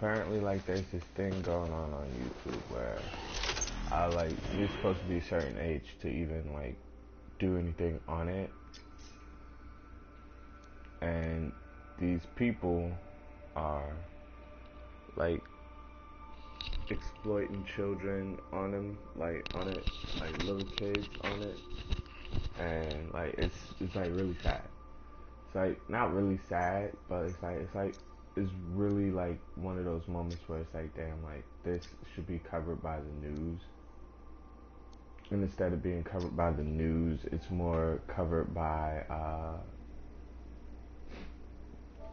apparently, like, there's this thing going on YouTube where, like, you're supposed to be a certain age to even, like, do anything on it. And these people are, like, exploiting children on them, like, on it, like, little kids on it. And, like, it's like, really sad. It's, like, not really sad, but it's really, like, one of those moments where it's like, damn, like, this should be covered by the news. And instead of being covered by the news, it's more covered by,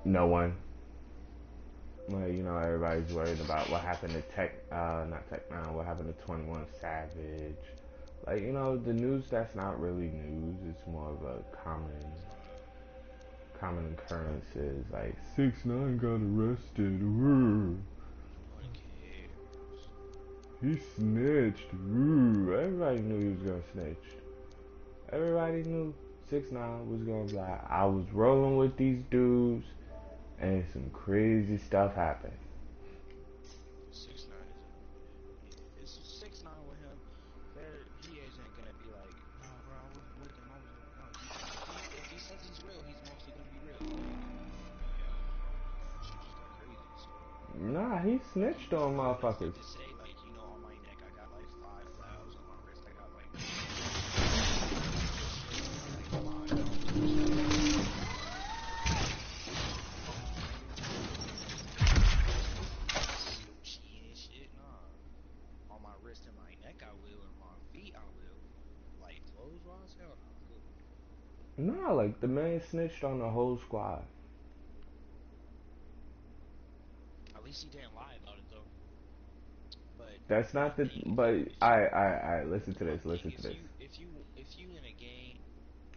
no one. Like, you know, everybody's worried about what happened to what happened to 21 Savage. Like, you know, the news that's not really news, it's more of a common occurrences. Like, 6ix9ine got arrested. Ooh. He snitched. Ooh. Everybody knew he was gonna snitch. Everybody knew 6ix9ine was gonna be like, I was rolling with these dudes and some crazy stuff happened. 6ix9ine is it's 6ix9ine with him. He isn't gonna be like, nah, bro, I wasn't with him. I was with no. If he says he's real, he's mostly gonna be real. Like, yo, shit just got crazy. So. Nah, he snitched on motherfuckers. To say like, you know, on my neck I got like 5 flaws, on my wrist I got like. On my wrist and my neck I will, and my feet I will. Like clothes wise, hell no, I'm good. Nah, like the man snitched on the whole squad. At least he didn't lie about it though. But That's not the. But I listen to this. Listen to this. If you in a game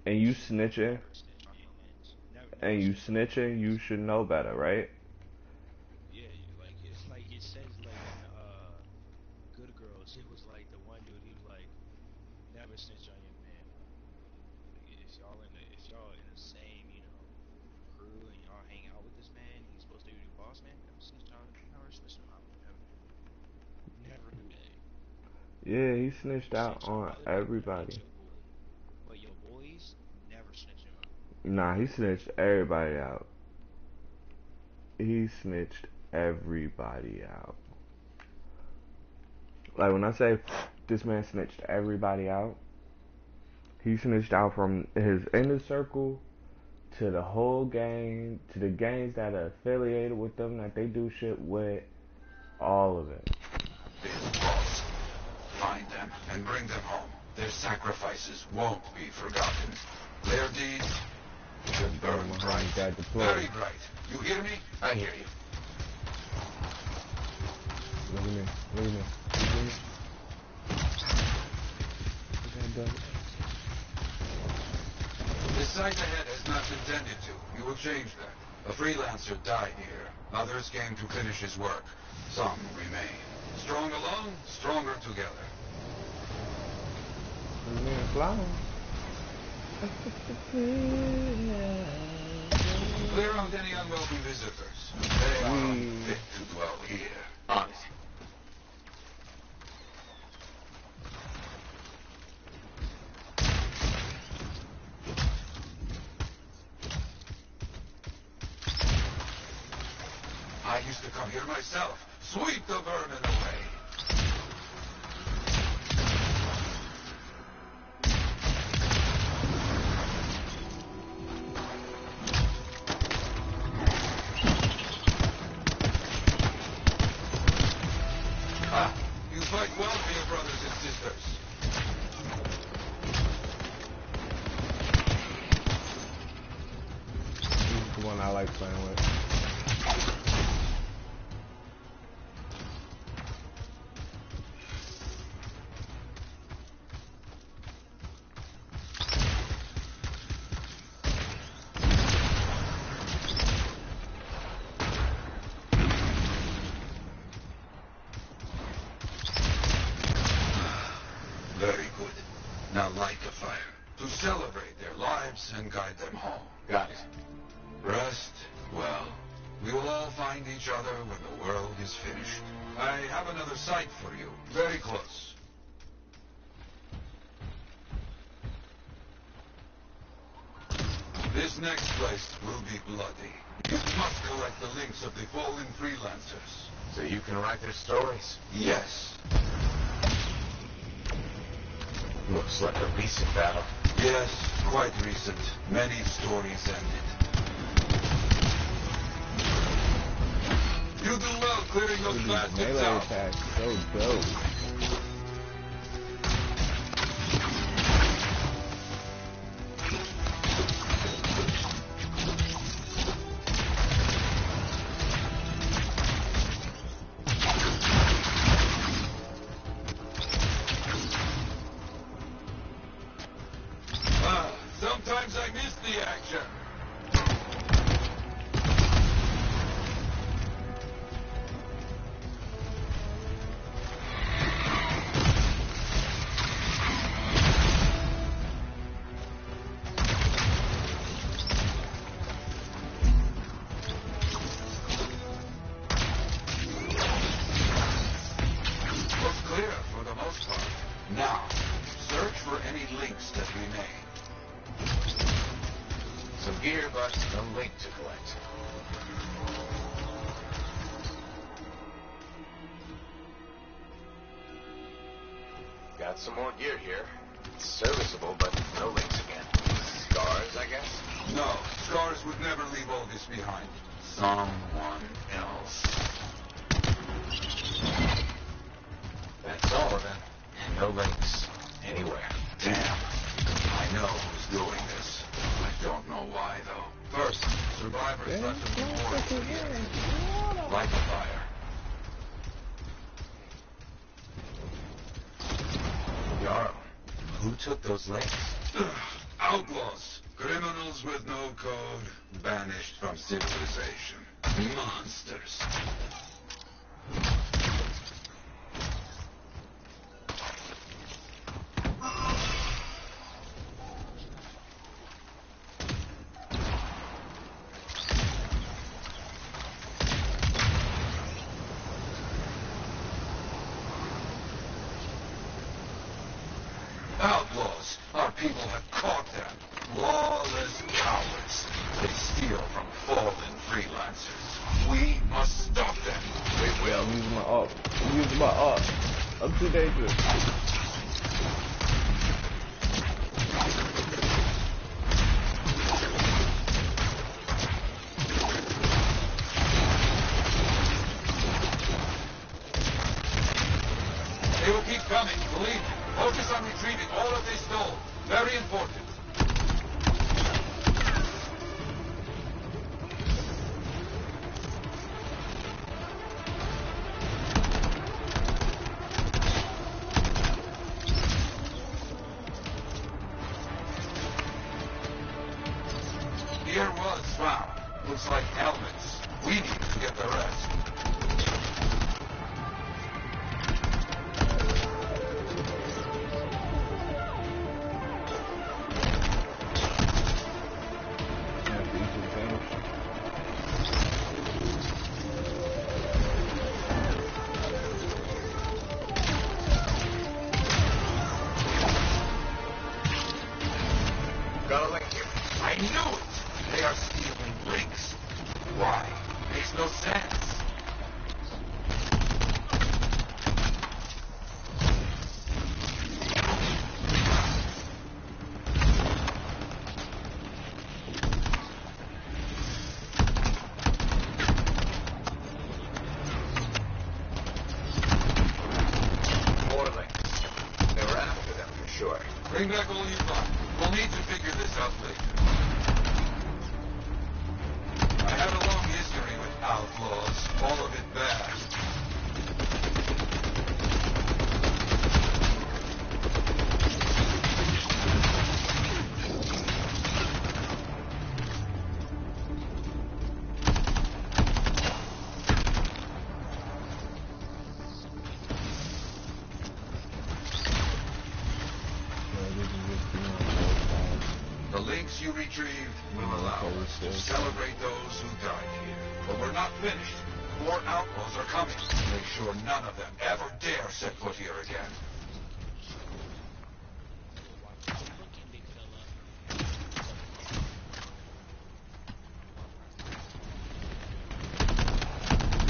and you snitching, never snitch on your mans. Never and you snitch on your snitching, you should know better, right? Yeah, like it's like it says like in Good Girls, it was like the one dude he was like, never snitch on your man. Like if y'all in the same, you know, crew and y'all hang out with this man, he's supposed to be your boss man, never snitch on him, never do that. Yeah, he snitched out Snitch on on other people that everybody. ain't your boy. But your boys, never snitch on. Nah, he snitched everybody out. He snitched everybody out. Like when I say this man snitched everybody out, he snitched out from his inner circle to the whole gang, to the gangs that are affiliated with them, that they do shit with, all of it. Boss, find them and bring them home. Their sacrifices won't be forgotten. Their deeds will burn bright. Very bright. You hear me? I hear you. Look at me. Look at me. This sight ahead has not intended to. You will change that. A freelancer died here. Others came to finish his work. Some remain. Strong alone, stronger together. Clear out any unwelcome visitors. They are unfit to dwell here. On it. I used to come here myself. Sweep the vermin away. Ah, you fight well for your brothers and sisters. This is the one I like playing with. Very good. Now light the fire to celebrate their lives and guide them home. Got it. Rest well. We will all find each other when the world is I have another site for you. Very close. This next place will be bloody. You must collect the links of the fallen freelancers. So you can write their stories? Yes. Looks like a recent battle. Yes, quite recent. Many stories ended. You do well clearing those These bastards melee out. attacks so dope. Sometimes I miss the action. Looks clear for the most part. Now, search for any links that remain. Some gear, but no link to collect. Got some more gear here. It's serviceable, but no links again. Scars, I guess? No, Scars would never leave all this behind. Someone else. That's all of them. No links. Anywhere. Damn. I know who's doing this. I don't know why, though. First, survivors left them before to the enemy. Light the fire. Jarl, who took those links? Outlaws. Criminals with no code. Banished from civilization. Monsters. Outlaws. Our people have caught them. Lawless cowards. They steal from fallen freelancers. We must stop them. We will. I'm using my up. I'm using my up. I'm too dangerous. They will keep coming. Believe me. Focus on retrieving all that they stole. Very important. Gear was found. Looks like helmets. We need to get the rest. Got a link here. I knew it! They are stealing links. Why? Makes no sense. More links. They were after them for sure. Bring back all you got. We'll need to figure this out later. I have a long history with outlaws. All of it bad. The links you retrieved will allow us to celebrate those who died here. But we're not finished. More outlaws are coming. Make sure none of them ever dare set foot here again. Watch where you're looking, big fella.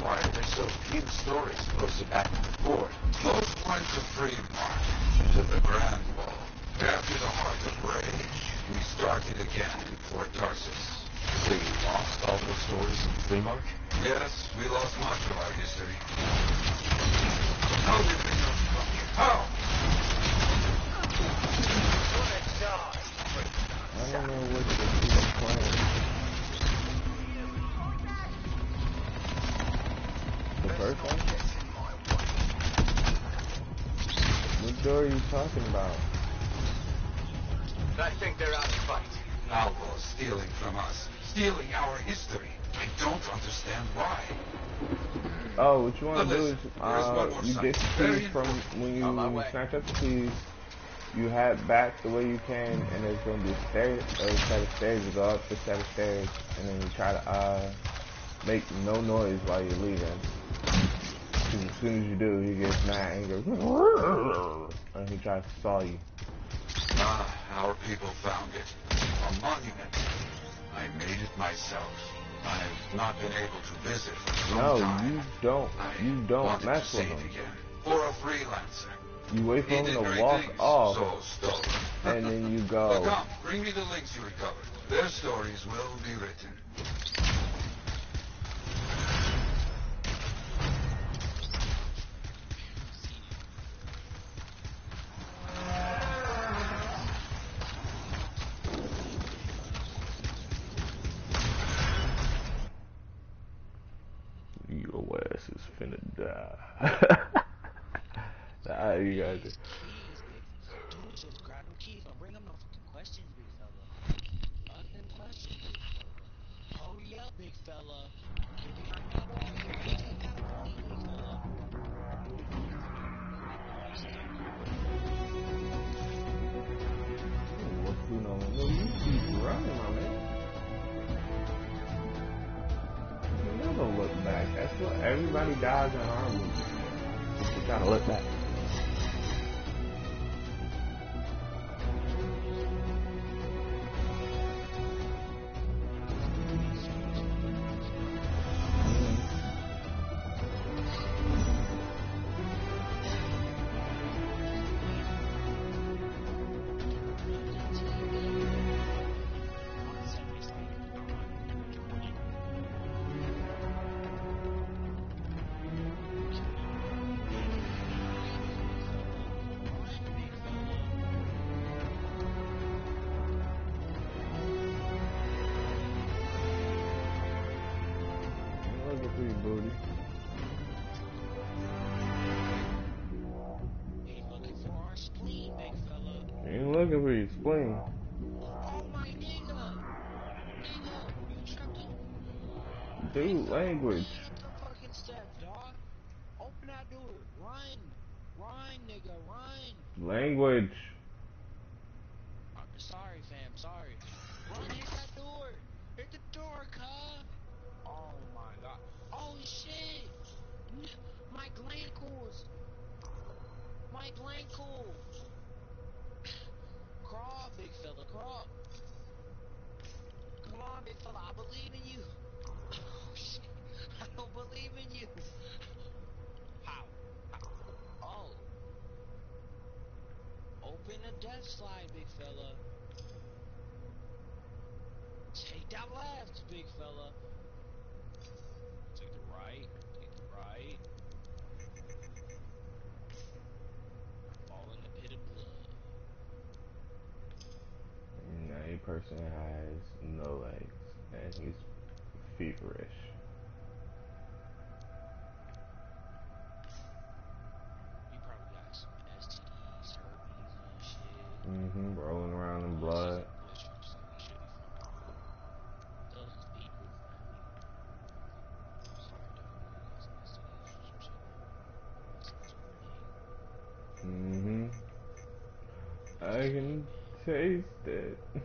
Why are there so few stories posted back at the fort? Close points of free march to the Grand Wall. After the Heart of Rage, we started again in Fort Tarsus. So you lost all those stories in the flea market? Yes, we lost much of our history. How did they know from here? How? I don't know what the playing. The first one? What door are you talking about? I think they're out to fight. Outlaws stealing from us. Stealing our history. I don't understand why. Oh, what you want to do is, you get the keys from when you snatch up the keys, you head back the way you can, and there's going to be a set of stairs. You go up the set of stairs, and then you try to, make no noise while you're leaving. Because as soon as you do, he gets mad and he goes, and he tries to saw you. Ah, our people found it. A monument. I made it myself. I've not been able to visit for some time. You don't mess with him. Again. For a freelancer. You wait for him to walk off, and then you go. Now come, bring me the links you recovered. Their stories will be written. Your ass is finna die. Nah, you got it. Keys, big. Dude, just grab them keys. Don't bring up no fucking questions, big fella. Fucking questions, big fella. Hurry up, big fella. Get behind that wall here and take that money, big fella. What's going on? No, you keep running, my man. You never look back. That's what everybody dies in our movies. You gotta look back. Booty. Ain't looking for our spleen, big fella. Ain't looking for your spleen. Oh my nigga! Nigga, you tripped it. Dude, language. Run up the fucking steps, dog. Open that door. Run. Run, nigga, run. Language. I'm sorry, fam, sorry. Run, hit that door. Hit the door, cuh. Oh my god. Oh shit. My glankles. My glankle. Crawl, big fella, crawl. Come on, big fella, I believe in you. Oh shit. I don't believe in you. How? Oh. Open the death slide, big fella. Take that left, big fella. Take the right. Take the right. Fall in the pit of blood. Now, a person has no legs, and he's feverish. He probably got some STDs, herpes, and shit. Rolling around in Unless he's blood. a butcher, so he should be fine. Those is people, family. Sorry, dog. You got some STDs or some shit. That's not your thing. I can taste it. Open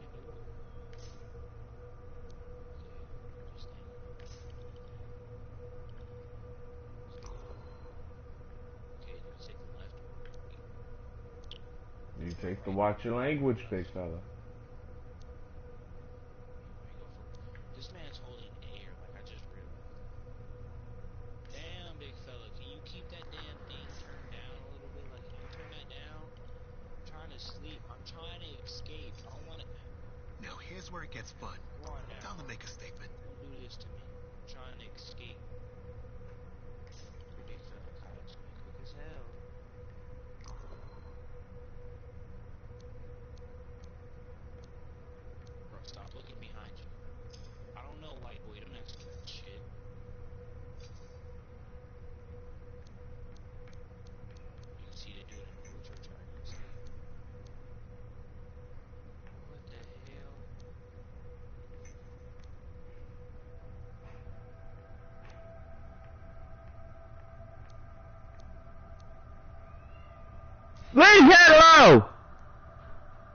the door. Okay, just stand there. Take the right watch your now. language, What big else? fella. You want me to go for? This man's holding air. Like I just realized. Damn, big fella. Can you keep that damn thing turned down a little bit? Like, can you turn that down? I'm trying to sleep. I'm trying to escape. I don't want to. Now here's where it gets fun. Come on Time now. to make a statement. Don't do this to me. I'm trying to escape. Big fella catch me quick as hell. Bro, stop looking behind you. I don't know, white boy. Don't ask me that shit. You can see the dude in the wheelchair trying to escape. What the hell? Leave it alone!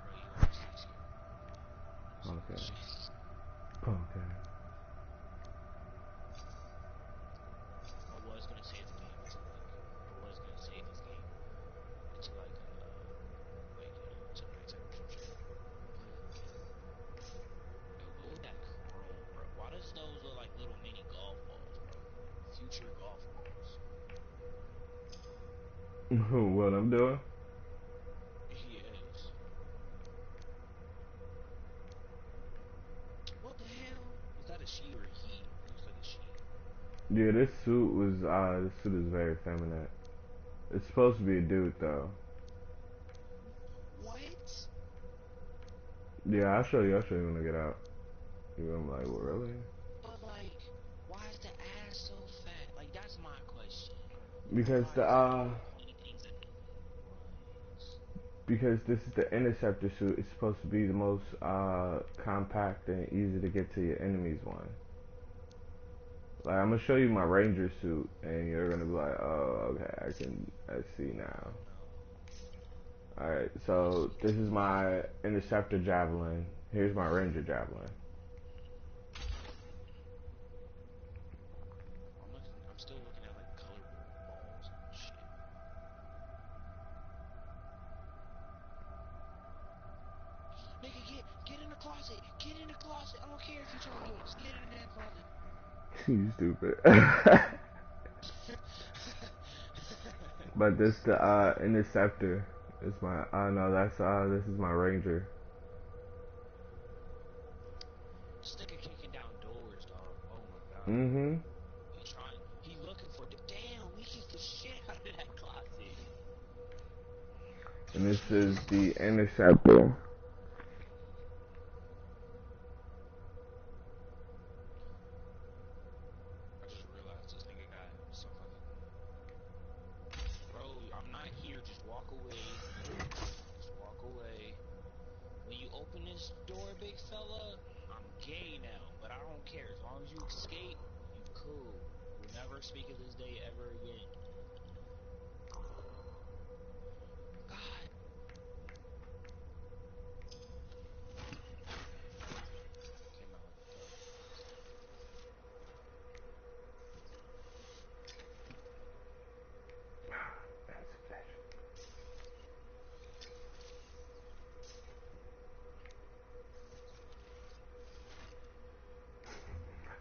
Bro, you honestly scared me. Okay. Shit. Okay. I was gonna save the game into like, I was gonna save this game into like to nighttime or some shit. But yo, what was that chrome, bro? Why does those look like little mini golf balls, bro? Future golf balls. What I'm doing? Yes. What the hell? Is that a she or a he? It looks like a she. Yeah, this suit is very feminine. It's supposed to be a dude though. What? Yeah, I'll show you when I get out. I'm like, what, really? But like, why is the ass so fat? Like that's my question. Because Why the is it always only things that runs? because this is the interceptor suit. It's supposed to be the most compact and easy to get to your enemy's one. Like I'm gonna show you my ranger suit, and you're gonna be like, oh, okay, I see now. Oh no. All right, Let's so see. this is my interceptor javelin. Here's my ranger javelin. I'm still looking at like colorful balls and shit. Nigga, get in the closet. Get in the closet. I don't care if you trying to do it. Just get in the damn closet. You stupid. But this the interceptor is my. No, that's this is my ranger. This nigga kicking down doors, dog. Oh my god. Mm-hmm. He looking for the damn. We kicked the shit out of that closet. And this is the interceptor. I just realized this nigga got some fucking. Bro, I'm not here. Just walk away. Just walk away. When you open this door, big fella, I'm gay now, but I don't care. As long as you escape, you cool. We'll never speak of this day ever again. God. Came out like a dog.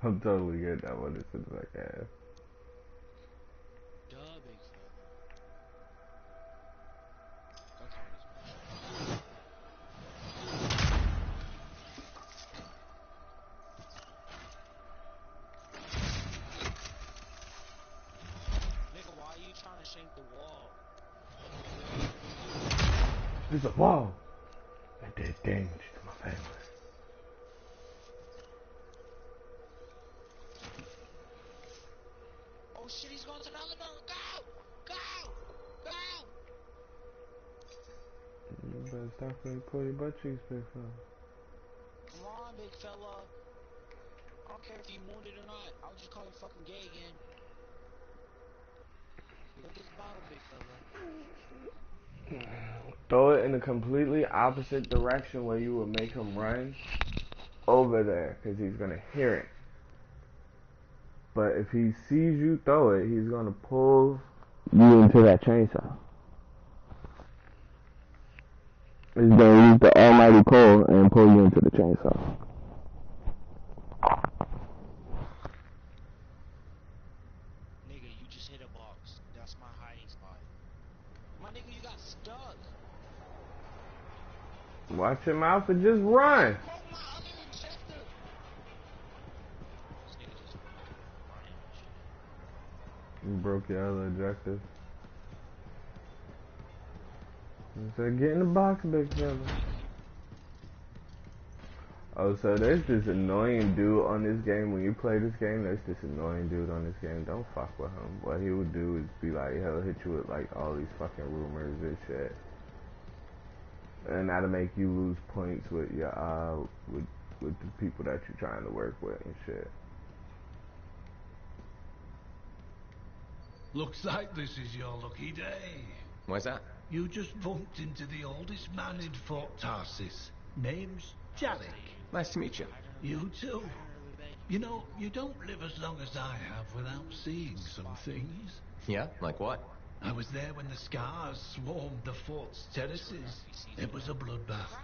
I'm totally getting that one as soon as I can. Duh, big fella. Don't tell me this man shooting. Nigga, why are you trying to shank the wall? There's a wall that did damage to my family. Oh shit, he's going to the other door. Go! Go! Go! You better stop when you pull your butt cheeks, big fella. Come on, big fella. I don't care if you wounded or not. I'll just call you fucking gay again. Pick up this bottle, big fella. Throw it in a completely opposite direction where you would make him run over there, because he's gonna hear it. But if he sees you throw it, he's gonna pull you into that chainsaw. He's gonna use the almighty pull and pull you into the chainsaw. Nigga, you just hit a box. That's my hiding spot. My nigga, you got stuck. Watch your mouth and just run. This nigga just running and shit. You broke your other objective. You said, get in the box, big fella. Oh, so there's this annoying dude on this game. When you play this game, there's this annoying dude on this game. Don't fuck with him. What he would do is be like, he'll hit you with like all these fucking rumors and shit. And that'll make you lose points with your with the people that you're trying to work with and shit. Looks like this is your lucky day. Why's that? You just bumped into the oldest man in Fort Tarsis. Name's Jarek. Nice to meet you. You too. You know, you don't live as long as I have without seeing some things. Yeah? Like what? I was there when the scars swarmed the fort's terraces. It was a bloodbath.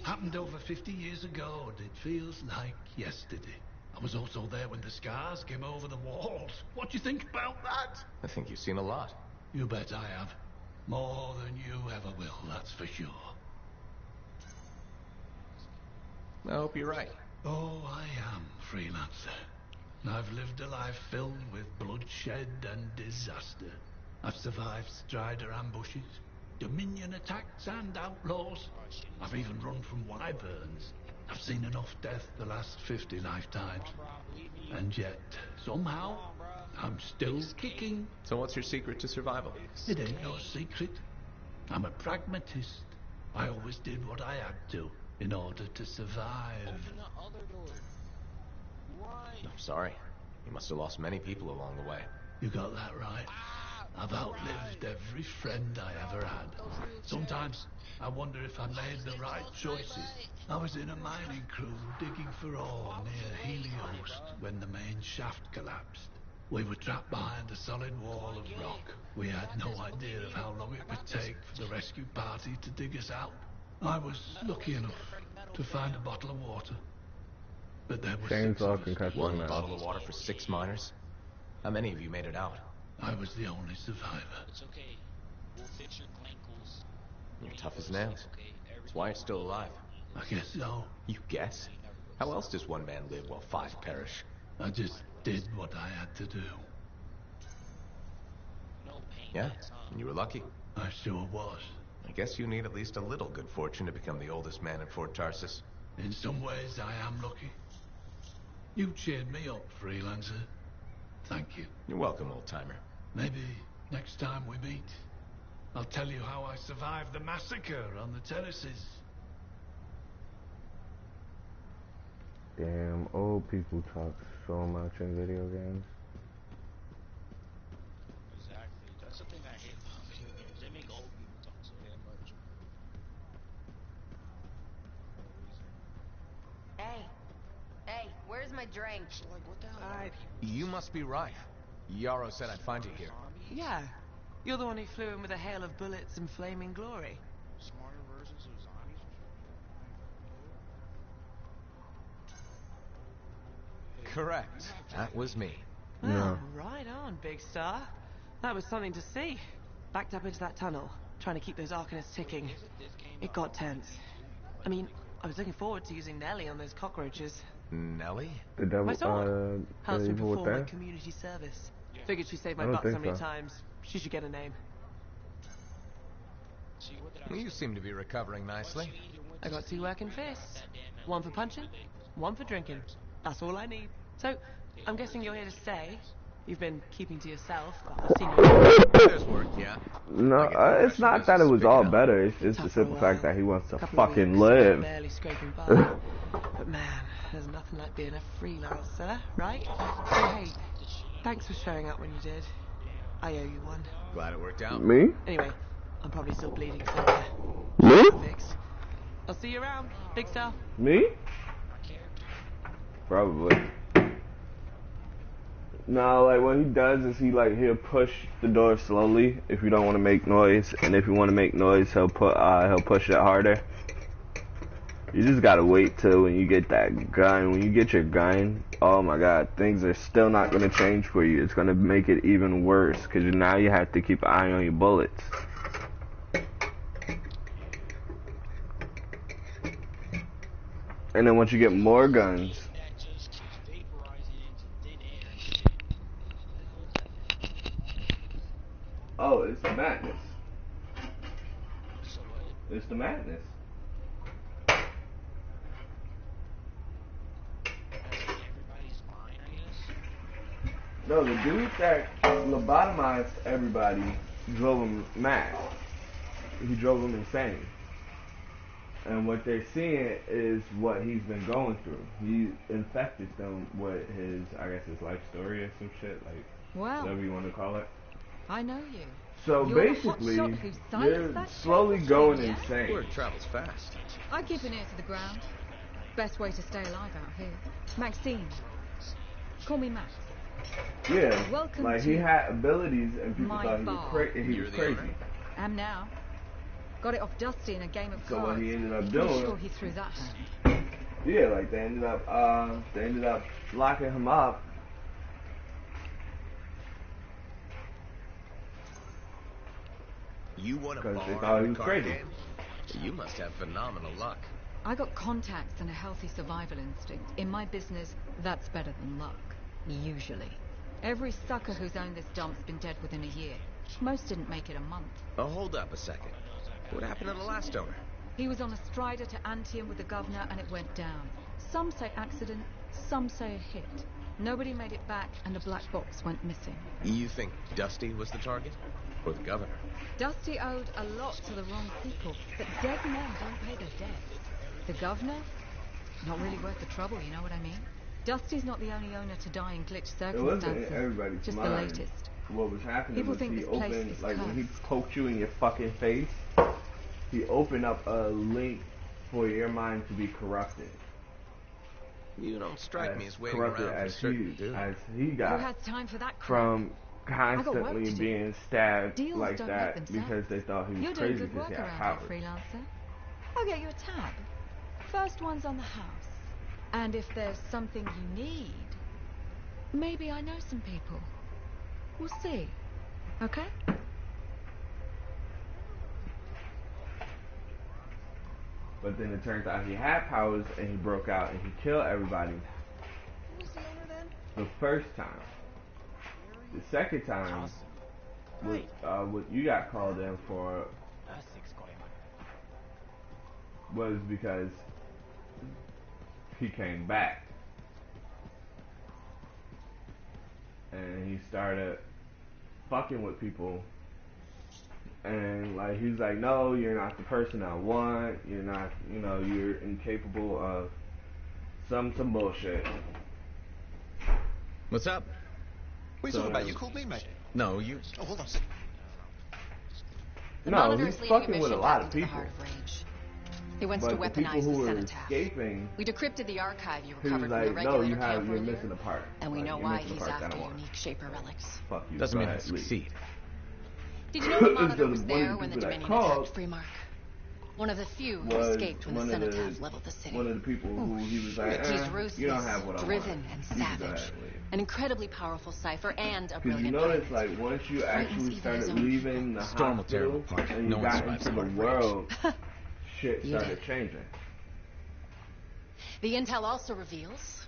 Happened over 50 years ago, and it feels like yesterday. I was also there when the scars came over the walls. What do you think about that? I think you've seen a lot. You bet I have. More than you ever will, that's for sure. I hope you're right. Oh, I am, freelancer. I've lived a life filled with bloodshed and disaster. I've survived Strider ambushes, Dominion attacks and outlaws. I've even run from wyverns. I've seen enough death the last 50 lifetimes. And yet, somehow, I'm still kicking. So what's your secret to survival? It ain't no secret. I'm a pragmatist. I always did what I had to in order to survive. Open the other door. Why? I'm sorry. You must have lost many people along the way. You got that right. I've outlived every friend I ever had. Sometimes I wonder if I made the right choices. I was in a mining crew digging for ore near Helios when the main shaft collapsed. We were trapped behind a solid wall of rock. We had no idea of how long it would take for the rescue party to dig us out. I was lucky enough to find a bottle of water. But there were six of us. One bottle of water for 6 miners? How many of you made it out? I was the only survivor. It's okay. We'll fix your ankles. You're tough as nails. That's why you're still alive. I guess so. You guess? How else does one man live while 5 perish? I just did what I had to do. Yeah, and you were lucky. I sure was. I guess you need at least a little good fortune to become the oldest man in Fort Tarsis. In some ways, I am lucky. You cheered me up, freelancer. Thank you. You're welcome, old-timer. Maybe next time we meet, I'll tell you how I survived the massacre on the terraces. Damn, old people talk so much in video games. Exactly. That's the thing I hate about video games. They make old people talk so damn much. Hey, where's my drink? So like, what the hell? You must be right. Yarrow said I'd find you here. Yeah. You're the one who flew in with a hail of bullets and flaming glory. Smarter versions of zombies. Correct. That was me. Well, right on, big star. That was something to see. Backed up into that tunnel, trying to keep those Arcanists ticking. It got tense. I mean, I was looking forward to using Nellie on those cockroaches. Nellie? The devil, My sword. Helps me evil with perform my that? community service. Figured she saved my I don't butt so think many so. times. She should get a name. See, what did I You seem to be recovering nicely. I got 2 working fists. 1 for punching, 1 for drinking. That's all I need. So, I'm guessing you're here to stay. You've been keeping to yourself. I've seen you. There's work, yeah. No, it's not that it was all better. It's just the simple fact that he wants to Couple of fucking weeks, live. barely scraping by. But man, there's nothing like being a freelancer, right? So hey, thanks for showing up when you did. I owe you one. Glad it worked out. Me? Anyway, I'm probably still bleeding somewhere. Me? Fix. I'll see you around, big star. Me? Probably. No, like what he does is he'll push the door slowly if you don't want to make noise, and if you want to make noise, he'll push it harder. You just gotta wait till when you get that gun. When you get your gun, oh my god, things are still not gonna change for you. It's gonna make it even worse because now you have to keep an eye on your bullets. And then once you get more guns. Oh, it's the madness. It's the madness. No, the dude that lobotomized everybody drove him mad. He drove him insane. And what they're seeing is what he's been going through. He infected them with his, I guess, his life story or some shit, like whatever you want to call it. I know you. So You're basically, they're slowly going insane. Word travels fast. I keep an ear to the ground. Best way to stay alive out here. Maxine. Call me Max. Yeah, Welcome like he had abilities and people thought he was crazy. Am now. Got it off Dusty in a game of cards. So what he ended up I'm doing? sure he threw that hand. Yeah, like they ended up locking him up. You won a bar they thought he was crazy. Game? You must have phenomenal luck. I got contacts and a healthy survival instinct. In my business, that's better than luck. Usually. Every sucker who's owned this dump's been dead within a year. Most didn't make it a month. Oh, hold up a second. What happened to the last owner? He was on a strider to Antium with the governor and it went down. Some say accident, some say a hit. Nobody made it back and a black box went missing. You think Dusty was the target? Or the governor? Dusty owed a lot to the wrong people, but dead men don't pay their debts. The governor? Not really worth the trouble, you know what I mean? Dusty's not the only owner to die in glitch circumstances. It wasn't in everybody's just mind. the latest. What was happening People was think he this place opened, is like when he cursed. poked you in your fucking face, he opened up a link for your mind to be corrupted. You don't strike me as waiting corrupted around for certain dude. as he got Who has time for that crap? from I got work constantly to do. being stabbed Deals like don't that make themselves. because they thought he was You're crazy doing good because work he had around powers. here, freelancer. I'll get you a tab. First one's on the house. And if there's something you need, maybe I know some people. We'll see. Okay? But then it turns out he had powers and he broke out and he killed everybody. Who was the owner then? The first time. The second time, what you got called in for was because he came back. And he started fucking with people. And like he's like, no, you're not the person I want. You're not, you're incapable of some bullshit. What's up? What are you talking about? You called me, mate. No, you... Oh, hold on a second. No, he's fucking with a lot of people. He wants But to the people weaponize who the were cenotaph. escaping, We decrypted the archive you he was recovered from the like, no, regulator camp you're earlier, missing a part. and we Like, know you're why missing a he's part that after I want. unique shaper relics. Fuck you. Doesn't go mean I ahead, leave. succeed. Did you know the monitor So was one of there the when the people that Dominion called attacked Freemark? One of the few who was escaped when the one of the- cenotaph leveled the city. One of the people who he was like, He's ruthless, you don't have what I want. driven, and You can go ahead savage. and leave. An incredibly powerful cipher and a Because you brilliant notice, pilot. like, once you Frightens actually even started his own leaving the Storm will tear him hospital apart. and No you one got survives into the the heart of world, shit You started did. changing. The intel also reveals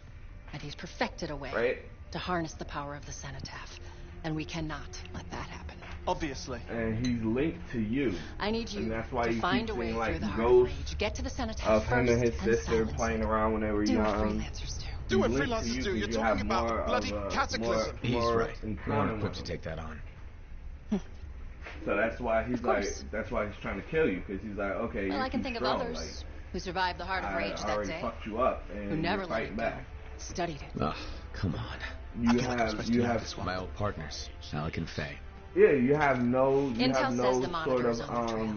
that he's perfected a way Right? to harness the power of the cenotaph, and we cannot let that happen. Obviously. And he's linked to you. I need you And that's why to you find keep a way seeing, like, through the heart of ghosts rage. Get to the cenotaph Of first him and his sister silence playing it. around when they were Do what young. freelancers do. Do what He's linked to freelancers you do. You're 'cause you talking have about more bloody of a- cataclysm. He's more right. in You're common not equipped to with take that on. So that's why he's Of course. that's why he's trying to kill you, because he's like, okay, Well, you're I can too think of strong. others who survived the heart of Like, rage I that already day, fucked you up, and who never you're let fighting it go. back. Studied it. Ugh, come on. You have My old partners, Alec and Faye. yeah, you have no Intel says the sort monitor is of on the trail.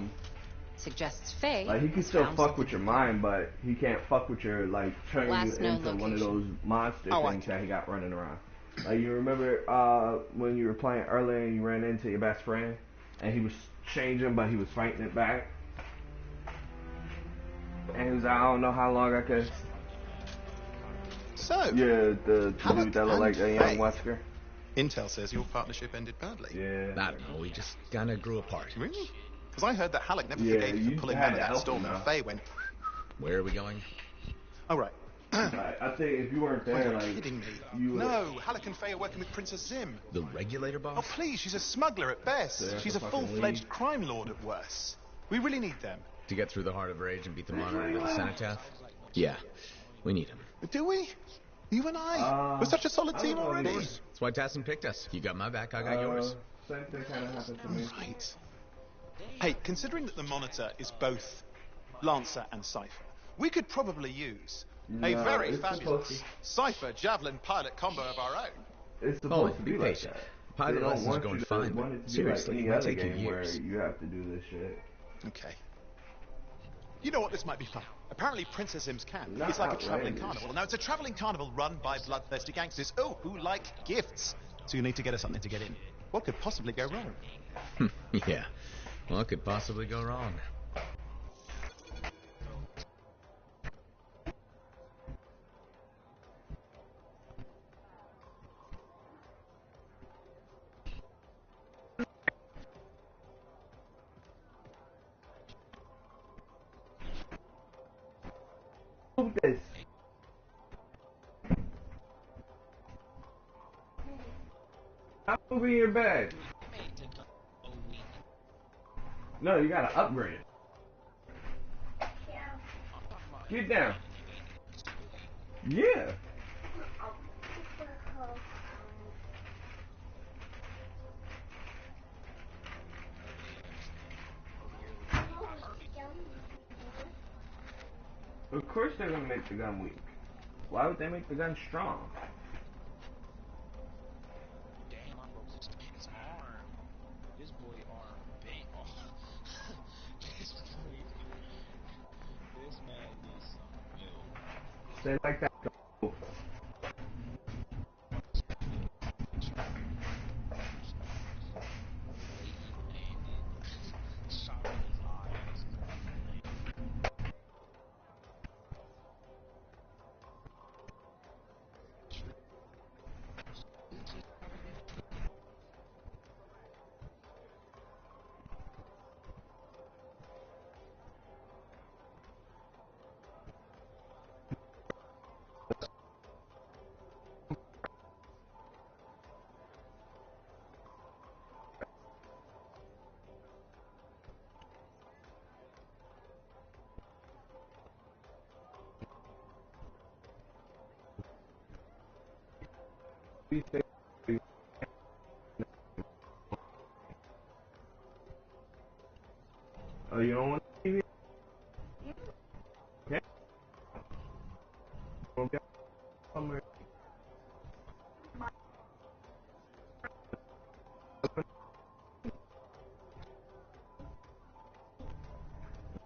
Suggests Faye. like he can has still found fuck with something. your mind, but he can't fuck with your, like, turning Last you known into one of location. those monster Oh, I things that he got running around. Like you remember when you were playing earlier and you ran into your best friend and he was changing but he was fighting it back. And he was like, I don't know how long I could. So, Yeah, the Halleck dude that looked and like a young Faye. Wesker. Intel says your partnership ended badly. Yeah. I don't know, we just kinda grew apart. Really? Because I heard that Halleck never Yeah, forgave you you for pulling had out of to that help storm, him and now. Faye went. Where are we going? Oh, right. I think if you weren't Oh, there, you're like, kidding me. you would. No, Halleck and Faye are working with Princess Zim. The regulator boss? Oh, please, she's a smuggler at best. So She's a that's a fucking full-fledged lead. crime lord at worst. We really need them. To get through the heart of rage and beat the monitor to the cenotaph? Yeah, we need him. Do we? You and I? We're such a solid team already. That's why Tassin picked us. You got my back, I got yours. Same thing kind of happened to me. Right. Hey, considering that the Monitor is both Lancer and Cypher, we could probably use a No, very it's fabulous Cypher Javelin pilot combo of our own. It's supposed Hold to on, be be like patient. that. Pilot They don't lessons are want going you to fine, want but it to be seriously, like it any might other take you game where years. you have to do this shit. Okay. You know what? This might be fun. Apparently, Princess Zim's camp Not is like a traveling outlandish. carnival. Now, it's a traveling carnival run by bloodthirsty gangsters. Oh, who like gifts? So you need to get us something to get in. What could possibly go wrong? Yeah, what could possibly go wrong? Move this. I'm moving your bed. No, you gotta upgrade it. Get down. Yeah. Of course they're gonna make the gun weak. Why would they make the gun strong? Damn, I broke this man's arm. This boy arm bent off. This man needs some milk. Stay like that. Shot in his eye. This is lame. Oh, you don't want TV? Okay. Okay. Somewhere.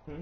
Hmm?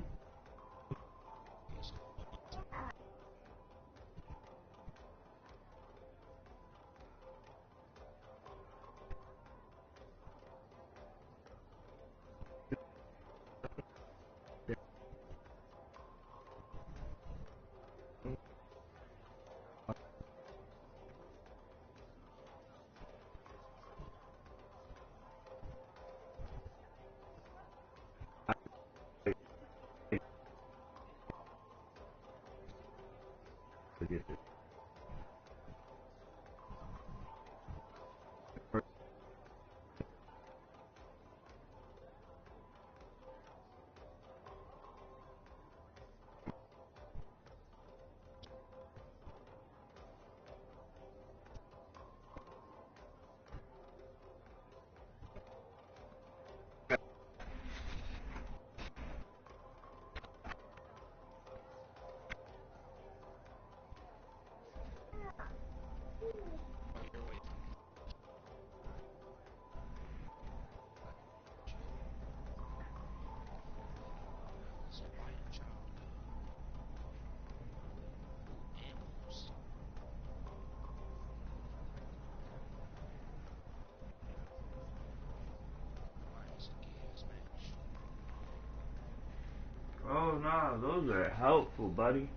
nah, those are helpful, buddy.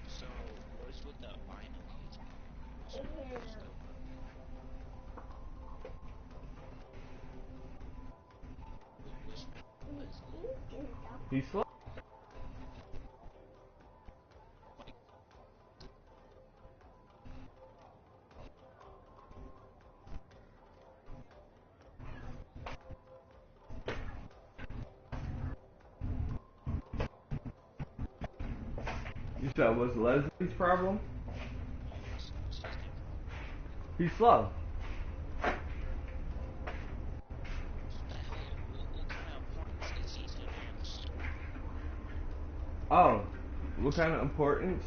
So, what's with the albino kids, bro? What's the deal, bro? What's wrong with Leslie? He's slow. You said what's Leslie's problem? Yeah, what's his damn problem? He's slow. What the hell? What kind of importance is he to the damn story? Oh, what kind of importance?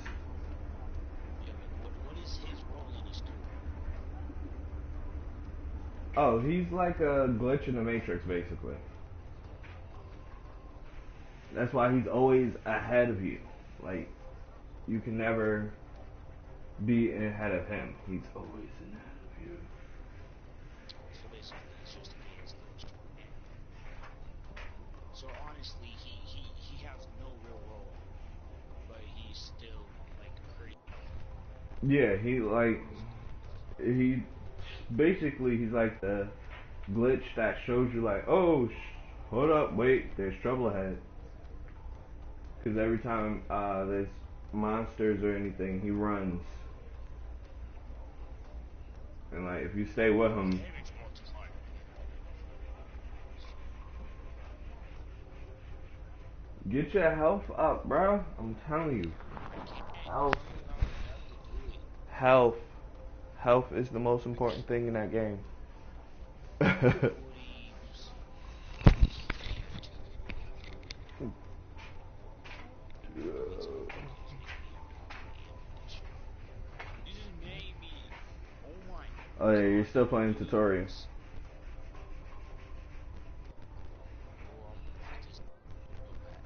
Yeah, like what is his role in the story? Oh, he's like a glitch in the Matrix, basically. That's why he's always ahead of you. Like, you can never be ahead of him. He's always ahead of you. Oh, so basically he's just a game's glitch. So honestly, he has no real role, but he's still like pretty. Yeah, he basically he's like the glitch that shows you like, oh, hold up, wait, there's trouble ahead. Because every time there's monsters or anything, he runs. And like, if you stay with him, Damage multiplier. get your health up, bro. I'm telling you, I can't, bro. health, I don't even have enough to do it. health, health is the most important thing in that game. 240, 240. Give me 240. You just made me. Oh my Oh yeah, you're god, still playing tutorial. dudes. Oh, I'm gonna beat this real bad.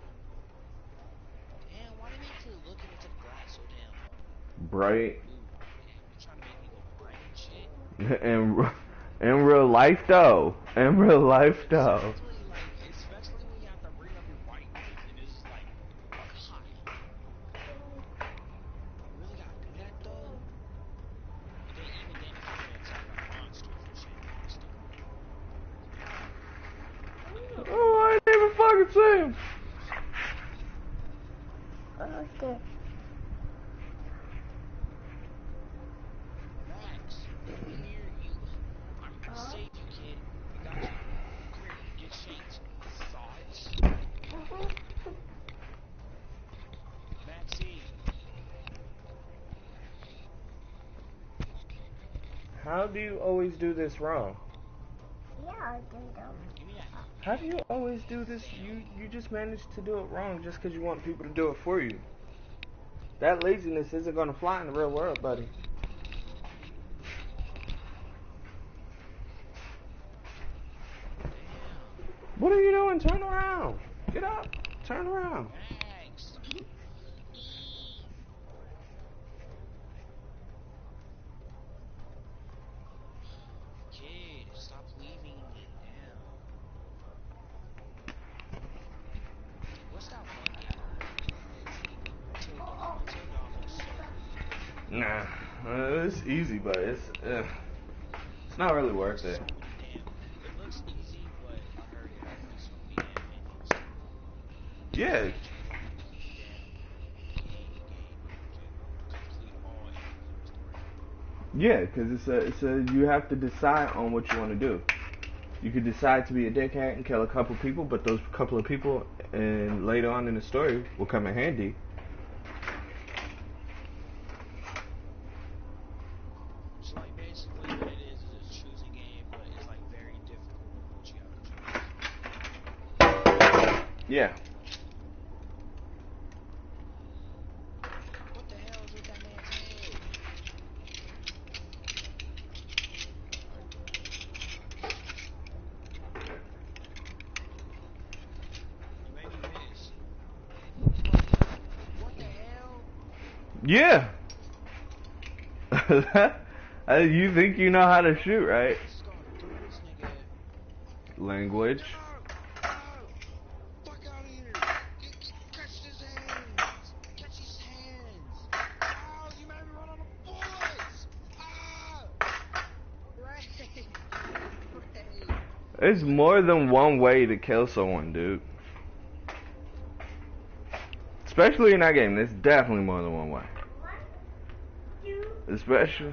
Damn, why they make the looking into the glass so damn Bright. blue? They trying to make me go blind and shit. In real life though. In real life though. Especially when you have to bring up your brightness and it's just like high. You really gotta do that though. And then even then, if you're gonna attack like monsters and shit, you gotta still go crazy. Oh, I didn't even fucking see him. Okay. Max, come here. I'm gonna save you, kid. I got you. Come here. Get shanked. Sods. Maxie. How do you always do this wrong? Give me that. How do you always do this? You just managed to do it wrong just because you want people to do it for you. That laziness isn't gonna fly in the real world, buddy. Damn. What are you doing? Turn around. Get up. Turn around. Max. Kid, stop leaving me. Damn. What's that one game I wanna play? Until Dawn looks so easy. Nah, it's easy, but it's not really It worth looks it. so many damn. It looks easy, but I heard it has like so many damn endings to it. Yeah, That you have to beat the damn game to complete all endings of the story. yeah, because it's a you have to decide on what you want to do. You could decide to be a dickhead and kill a couple people, but those couple of people, and later on in the story, will come in handy. So like basically what it is a choosing game, but it's like very difficult of what you have to choose. Yeah. What the hell is with that man's head? You made me miss. What the hell? Yeah. You think you know how to shoot, right? This is gonna do this nigga. Language. Fuck out of here! Catch his hands! Catch his hands! Oh, you made me run out of bullets! Ah! Ray! Ray! There's more than one way to kill someone, dude. Especially in that game, there's definitely more than one way. Especially...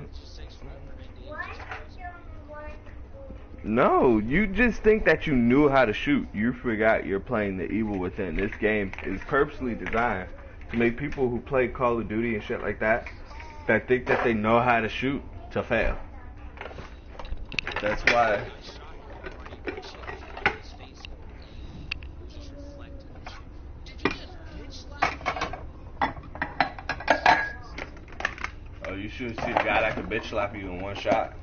No, you just think that you knew how to shoot. You forgot you're playing the Evil Within. This game is purposely designed to make people who play Call of Duty and shit like that think that they know how to shoot to fail. That's why. Oh, you should see a guy that could bitch slap you in one shot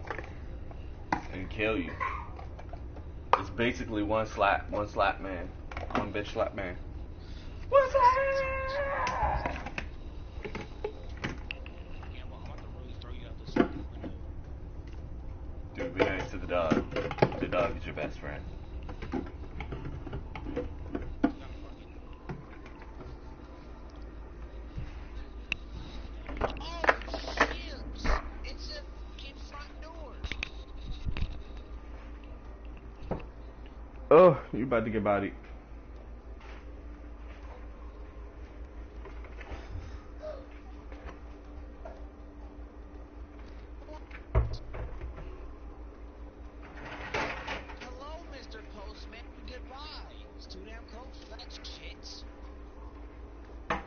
and kill you. It's basically one slap man, one bitch slap man. What's that? Dude, be nice to the dog. The dog is your best friend. Oh, you about to get bodied. Hello, Mr. Postman. Goodbye. It's too damn cold for that shit. Come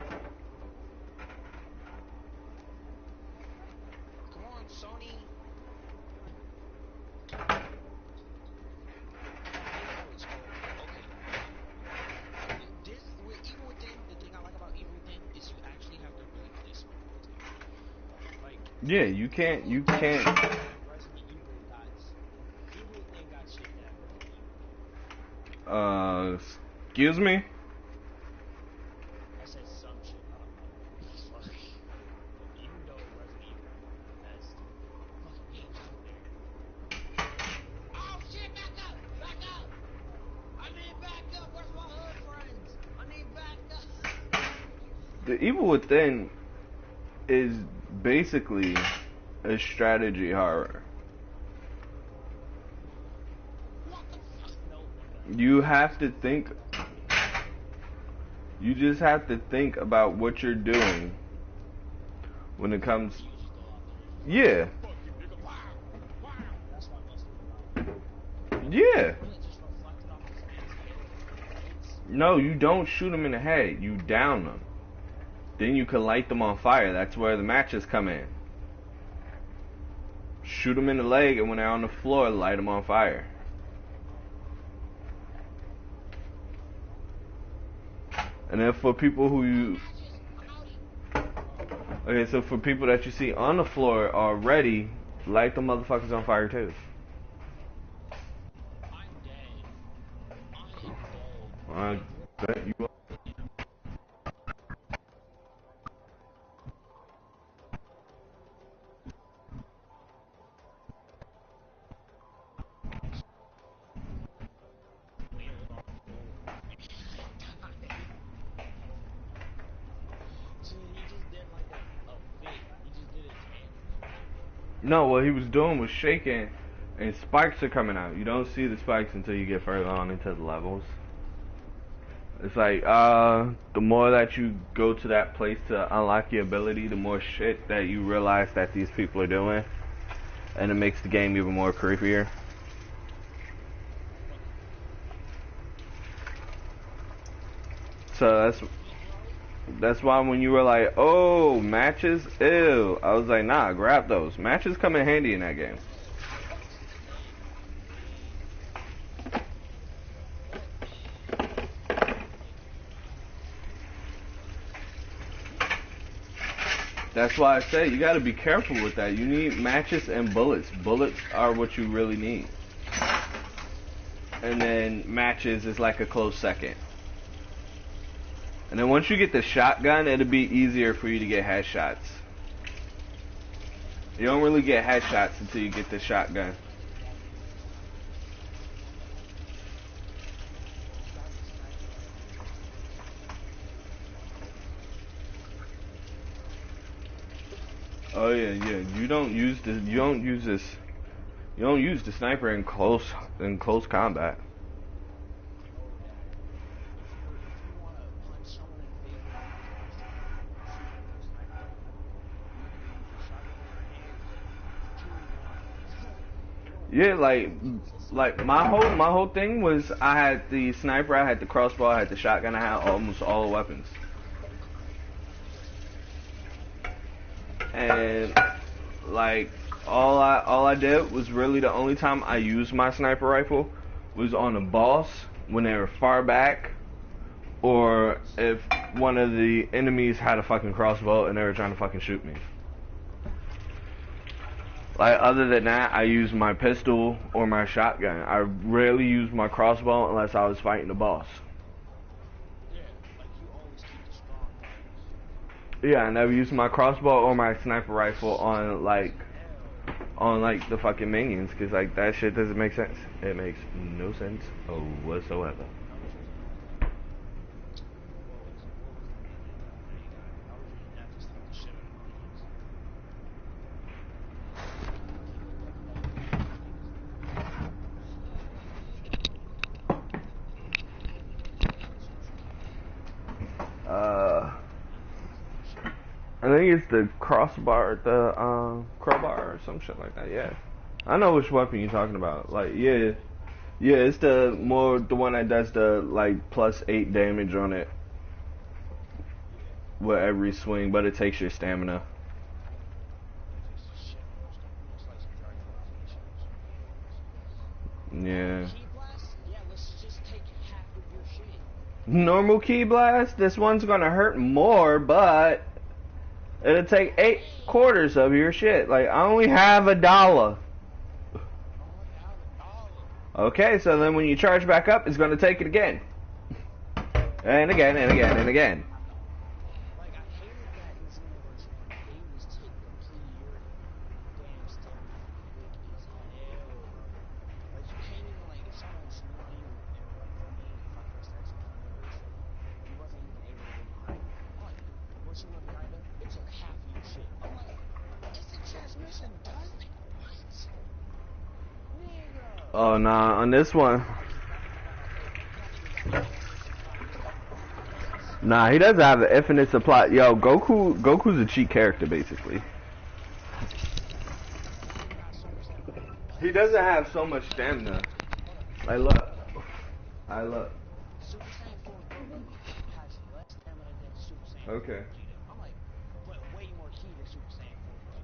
on, Sony. Even within the thing I like about Evil Within is you actually have to really play smart. Like, yeah, you can't. Resident Evil Within got shit that Resident Evil. Excuse me? I said some shit. I don't know. Fuck. Even though Resident Evil is the best fucking games out there. Oh shit, back up! Back up! I need backup! Where's my hood friends? I need backup! The Evil Within is basically a strategy horror. You have to think. You just have to think about what you're doing when it comes. Yeah. Yeah. No, you don't shoot them in the head. You down them. Then you can light them on fire. That's where the matches come in. Shoot them in the leg, and when they're on the floor, light them on fire. And then for people who you... Okay, so for people that you see on the floor already, light the motherfuckers on fire too. I bet you are. No, what he was doing was shaking, and spikes are coming out. You don't see the spikes until you get further on into the levels. It's like, the more that you go to that place to unlock your ability, the more shit that you realize that these people are doing. And it makes the game even more creepier. So that's why when you were like, oh, matches? Ew. I was like, nah, grab those. Matches come in handy in that game. That's why I say you gotta be careful with that. You need matches and bullets. Bullets are what you really need. And then matches is like a close second. And then once you get the shotgun, it'll be easier for you to get headshots. You don't really get headshots until you get the shotgun. Oh yeah, yeah. You don't use this. You don't use this. You don't use the sniper in close combat. know that if you want to punch someone in the face with a knife, you shoot them with a sniper rifle. You either use a shotgun or a hand. Which one you want? You don't Yeah, choose. It's like simple. my whole thing was I had the sniper, I had the crossbow, I had the shotgun, I had almost all the weapons. And like all I did was really the only time I used my sniper rifle was on a boss when they were far back, or if one of the enemies had a fucking crossbow and they were trying to fucking shoot me. Like, other than that, I use my pistol or my shotgun. I rarely use my crossbow unless I was fighting the boss. Yeah, like you always keep the strong guns. Yeah, I never use my crossbow or my sniper rifle on the fucking minions, because like that shit doesn't make sense. It makes no sense whatsoever. What was the minion that you got? How would you not just slap the shit out of the minions? I think it's the crossbar, the crowbar or some shit like that. Yeah, I know which weapon you're talking about. Like, yeah, it's the one that does the like +8 damage on it with every swing, but it takes your stamina. Looks like some Dragon Ball Z shit. Yeah. Key blast? Yeah, let's just take half of your shit. Normal key blast. This one's gonna hurt more, but it'll take 8/4 of your shit. Like, I only have $1. Okay, so then when you charge back up, it's gonna take it again. And again, and again, and again. Like, I hated that in Xenoverse 1. They was depleting your damn stamina quick as hell, bro. Like, you can't even, like, if someone smoothed you and run from me, if I pressed X on Xenoverse, he wasn't even able to run behind me. I'm like, once you went behind him, it took half of your shit. I'm like, it's a transmission does it? What? Nigga! Oh nah, on this one. Nah, he doesn't have an infinite supply. Yo, Goku's a cheat character basically. He doesn't have so much stamina. Like, look. Super Saiyan 4 Goku has less stamina than Super Saiyan 4 Okay. Vegeta. I'm like, but way more ki than Super Saiyan 4 Vegeta.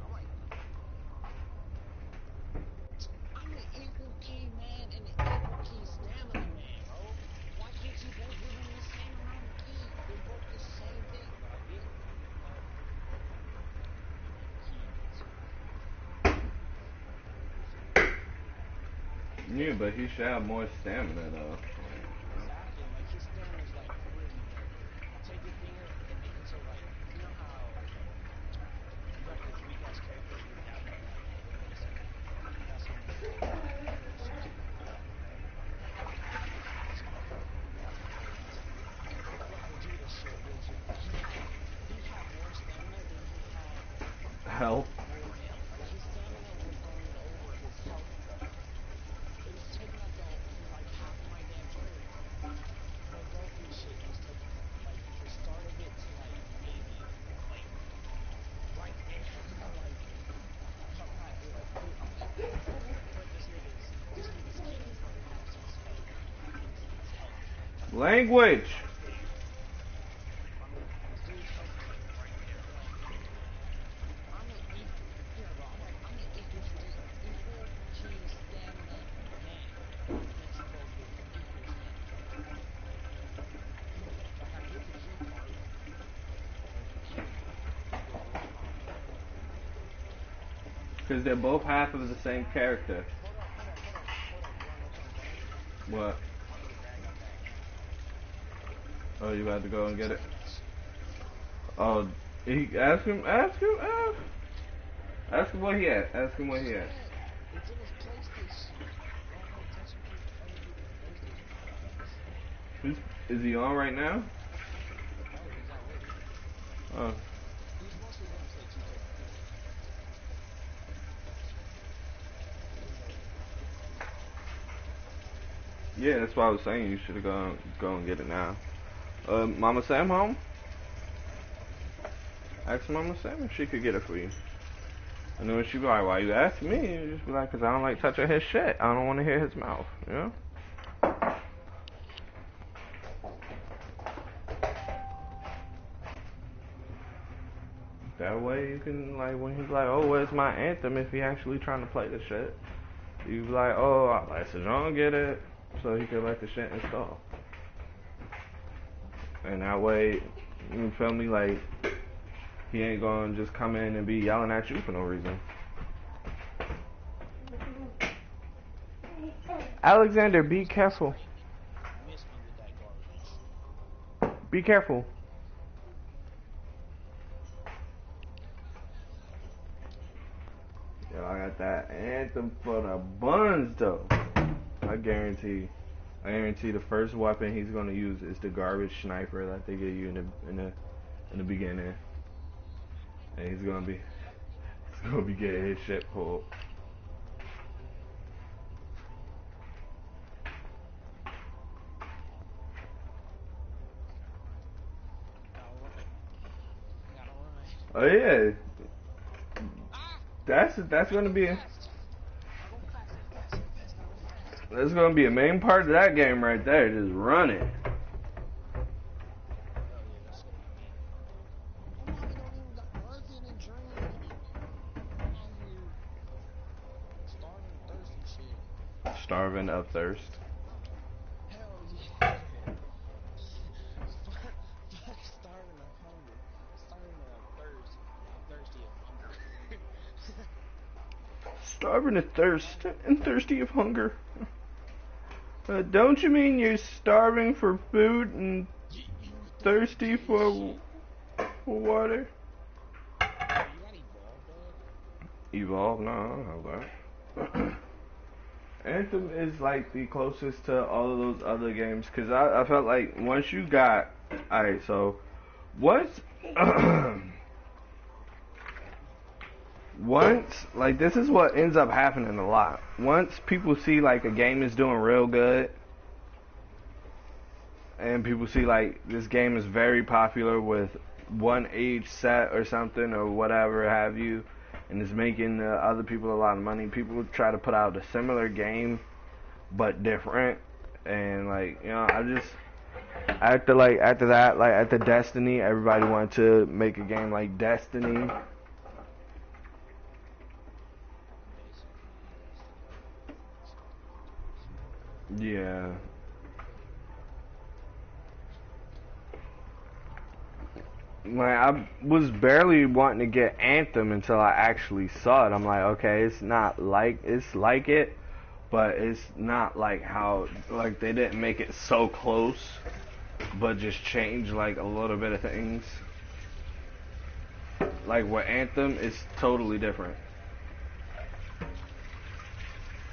I'm like, I'm an equal ki man and an equal ki stamina man, bro. Why can't you both give me the same amount of ki? They're both the same thing, but I get ki gets Yeah, but he should have more stamina though. exactly, like his stamina is like really low. Take your finger and make it so like, you know how you got this weak ass character and you dab them like for a millisecond? That's how much your super stamina is. What Vegeta shit was he had more stamina than he had Health. more health. Like his stamina was going over his health, bro. It was taking up like half of my damn turn. But Goku's shit was taking like the start of it to like maybe like right there. I'm like, I'm not doing it. I'm like, but this nigga's ki is like half his health. His health is like Language. I mean, this dude's health is like right there. I'm like, I'm an equal. Here, bro. I'm like, I'm an equal ki stamina man. Why can't you both give equal stamina? Like, I get the ki part, but if you can't give one combo. Because they're both half of the same character. Hold up. You wanna know something funny? What? My little bag got that ammo. Oh, you had to go and get it. Yes. Oh, ask him what he had. Ask him what he had. It's in his PlayStation. Don't pay attention to other people's PlayStation files. Is he on right now? No, he's at work. Oh. He's mostly gonna play 2K. Yeah, that's why I was saying you should have go and get it now. Mama Sam home? Ask Mama Sam if she could get it for you. And then she be like, why you asking me? You just be like, cause I don't like touching his shit. I don't want to hear his mouth, you know? That way you can, like, when he's like, oh, where's my anthem, if he actually trying to play the shit, you be like, oh, I said, don't get it, so he can let the shit install. And that way, you feel me, like, he ain't gonna just come in and be yelling at you for no reason. Alexander, be careful. Be careful. Yo, I got that anthem for the buns though. I guarantee the first weapon he's gonna use is the garbage sniper that they give you in the beginning. And he's gonna be getting his shit pulled. Oh yeah. That's gonna be a main part of that game right there, just running. Starving of thirst. Hell yeah. Fuck starving of hunger. Starving of thirst. I'm thirsty of hunger. Starving of thirst and thirsty of hunger. Don't you mean you're starving for food and thirsty for water? You got evolved, dog? Evolve? No, I don't know that. Anthem is like the closest to all of those other games, because I felt like once you got, alright, so once like, this is what ends up happening a lot. Once people see like a game is doing real good, and people see like this game is very popular with one age set or something or whatever have you, and it's making other people a lot of money, people try to put out a similar game but different. And like, you know, after that, like after Destiny, everybody wanted to make a game like Destiny. Yeah. Like, I was barely wanting to get Anthem until I actually saw it. I'm like, okay, it's like it, but it's not like how, like, they didn't make it so close, but just change like a little bit of things. Like with Anthem, it's totally different.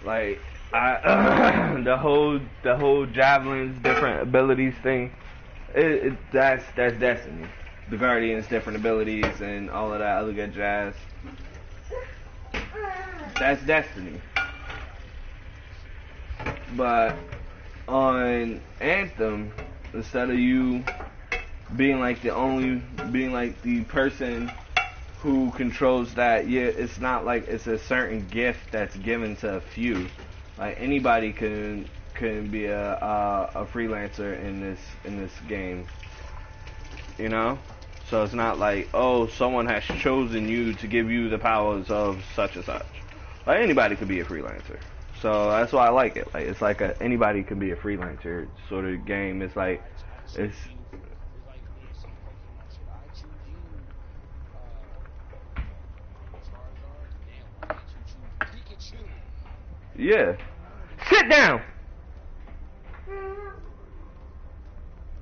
Like, the whole javelins, different abilities thing, that's Destiny. The Guardians, different abilities, and all of that other good jazz. That's Destiny. But on Anthem, instead of you being like the person who controls that, yeah, it's not like it's a certain gift that's given to a few. Like, anybody can be a freelancer in this game, you know. So it's not like, oh, someone has chosen you to give you the powers of such and such. Like, anybody could be a freelancer. So that's why I like it. Like, it's like anybody can be a freelancer sort of game. It's like, it's yeah. Sit down.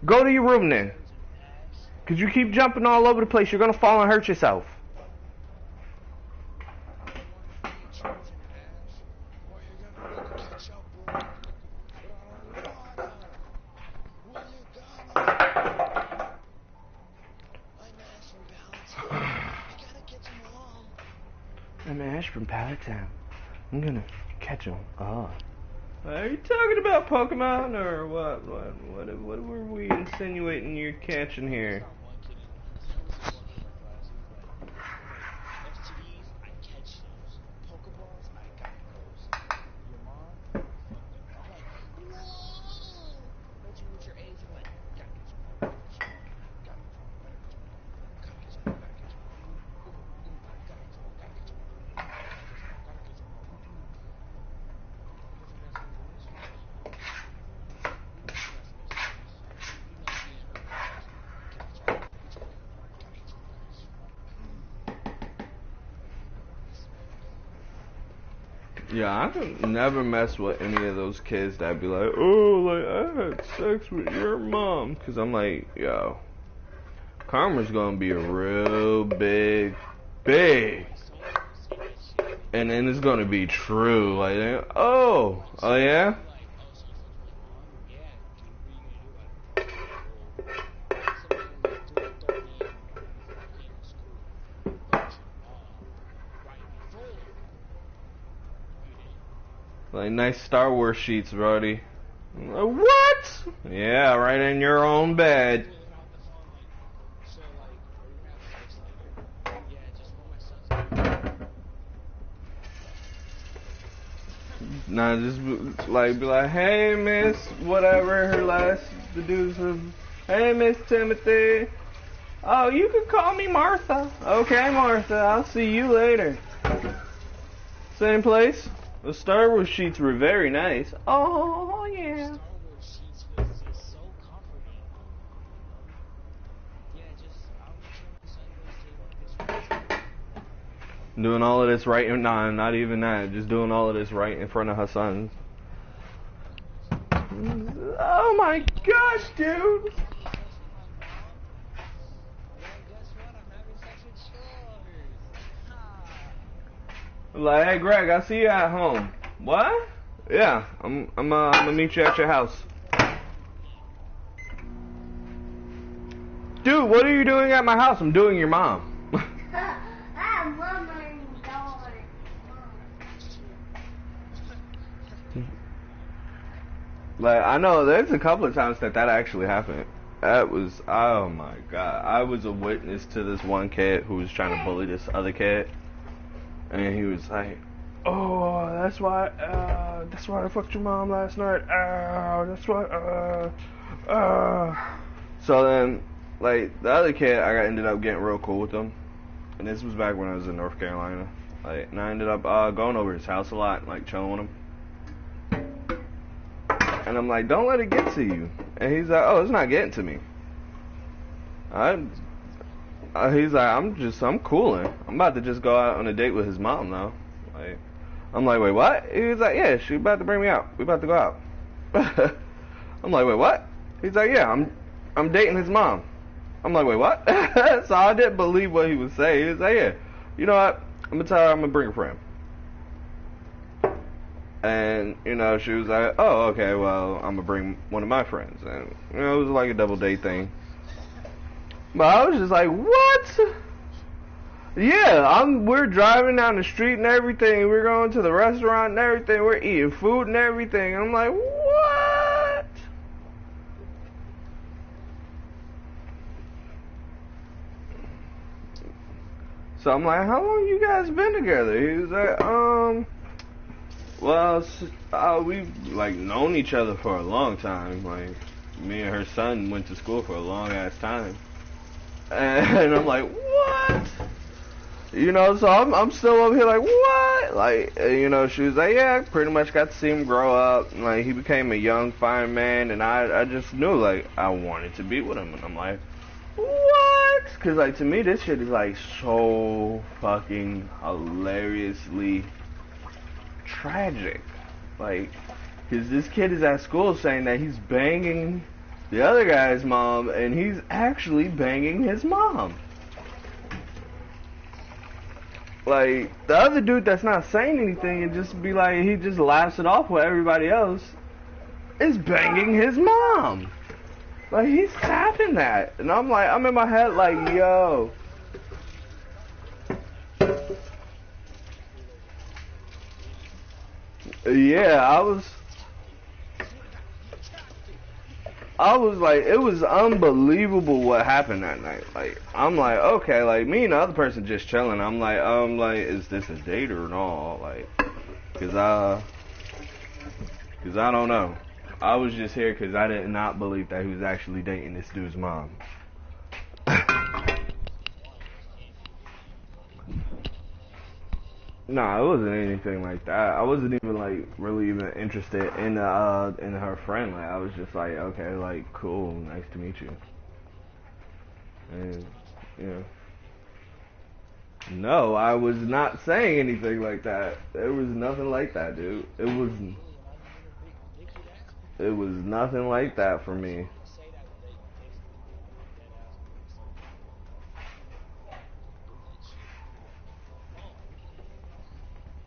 Go to your room then. Cause you keep jumping all over the place, you're gonna fall and hurt yourself. I'm Ash from Pallet Town. I'm gonna catch him. Oh. Are you talking about Pokemon or what? What were we insinuating you're catching here? STDs, I catch those. Pokeballs, I got those. Your mom, fuck them. I'm like, whoa! Bet you with your age, I'm like, gotta get your mom, gotta get your mom, gotta get your mom, gotta get your mom, gotta get your mom, gotta get your mom. Ooh, ooh, ooh, gotta get your mom, gotta get your mom. Gotta get your mom, gotta get your mom. Ooh, ooh. What you got some news? What you got some STDs? You know she ain't heard that last night. Gotta get your mom, gotta get your mom. Gotta get your mom, gotta get your mom. Yeah, I could never mess with any of those kids that be like, oh, like, I had sex with your mom. Because I'm like, yo, karma's going to be a real big. And then it's going to be true. Like, oh yeah? Like, nice Star Wars sheets, Brody. What? Yeah, right in your own bed. Nah, just be like, hey, Miss, whatever her last, the dude's, hey, Miss Timothy. Oh, you could call me Martha. Okay, Martha, I'll see you later. Same place. The Star Wars sheets were very nice. Oh, yeah. Star Wars sheets was just so comforting. Yeah, just, I'll make sure my son goes to one of his friends. Doing all of this right, nah, not even that. Just doing all of this right in front of her sons. Oh my gosh, dude. Like, hey Greg, I see you at home. What? Yeah, I'm gonna meet you at your house. Dude, what are you doing at my house? I'm doing your mom. Like, I know there's a couple of times that actually happened. That was, oh my god. I was a witness to this one kid who was trying to bully this other kid. And he was like, oh, that's why I fucked your mom last night. That's why, So then, like, the other kid, I ended up getting real cool with him. And this was back when I was in North Carolina. Like, and I ended up going over his house a lot, like, chilling with him. And I'm like, don't let it get to you. And he's like, oh, it's not getting to me. He's like, I'm cooling. I'm about to just go out on a date with his mom now. Like, I'm like, wait, what? He was like, yeah, she about to bring me out. We about to go out. I'm like, wait, what? He's like, yeah, I'm dating his mom. I'm like, wait, what? So I didn't believe what he was saying. He was like, yeah, you know what? I'm gonna tell her I'm gonna bring a friend. And, you know, she was like, oh, okay, well, I'm gonna bring one of my friends. And, you know, it was like a double date thing. But I was just like, what? Yeah, we're driving down the street and everything. We're going to the restaurant and everything. We're eating food and everything. And I'm like, what? So I'm like, how long you guys been together? He was like, well, we've, like, known each other for a long time. Like, me and her son went to school for a long-ass time. And I'm like, what? You know, so I'm still over here like, what? Like, you know, she was like, yeah, I pretty much got to see him grow up. And, like, he became a young, fine man. And I just knew, like, I wanted to be with him. And I'm like, what? Because, like, to me, this shit is, like, so fucking hilariously tragic. Like, because this kid is at school saying that he's banging the other guy's mom, and he's actually banging his mom. Like, the other dude that's not saying anything and just be like, he just laughs it off with everybody else, is banging his mom. Like, he's tapping that. And I'm like, I'm in my head like, yo. Yeah, I was like, it was unbelievable what happened that night. Like, I'm like, okay, like me and the other person just chilling. I'm like, is this a date or not? Like, cause I don't know. I was just here cause I did not believe that he was actually dating this dude's mom. Nah, it wasn't anything like that. I wasn't even like really even interested in her friend. Like I was just like, okay, like cool, nice to meet you. And yeah. No, I was not saying anything like that. There was nothing like that, dude. It was nothing like that for me.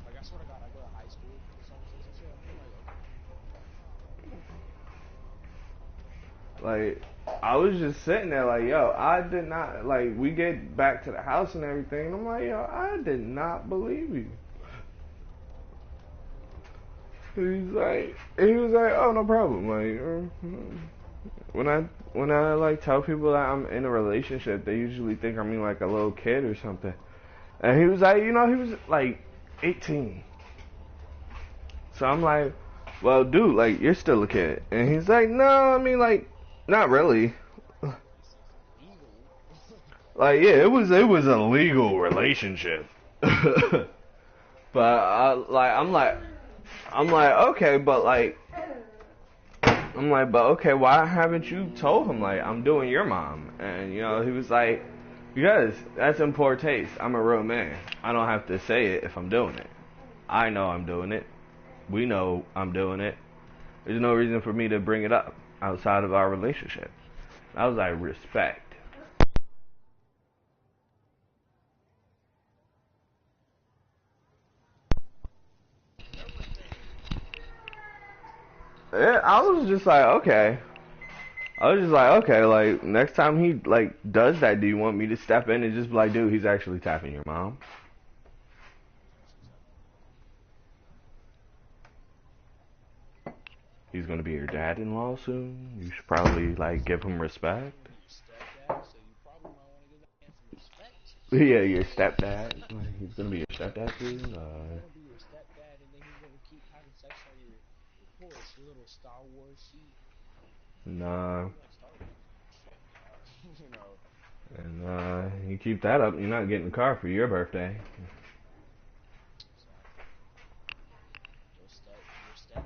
Like I swear to God, I go to high school. Someone says some shit, I'm like, okay. Like, I was just sitting there like, yo, I did not, like, we get back to the house and everything, and I'm like, yo, I did not believe you. He was like, oh, no problem. Like, when I like tell people that I'm in a relationship, they usually think I'm like a little kid or something. And he was like, he was like 18. So I'm like, well, dude, like, you're still a kid. And he's like, no, I mean, like, not really. Like, yeah, it was a legal relationship. But I'm like, okay, but like, but okay, why haven't you told him like I'm doing your mom? And he was like, because that's in poor taste. I'm a real man. I don't have to say it if I'm doing it. I know I'm doing it. We know I'm doing it. There's no reason for me to bring it up outside of our relationship. I was like, respect. Yeah, I was just like, okay. Like, next time he, like, does that, do you want me to step in and just be like, dude, he's actually tapping your mom? He's gonna be your dad-in-law soon. You should probably, like, give him respect. Yeah, your stepdad. He's gonna be your stepdad soon. He's gonna be your stepdad, and then he's gonna keep having sex on your porch, your little Star Wars sheet. Nah. Like Star Wars. Shit, And you keep that up, you're not getting a car for your birthday. Your stepdad.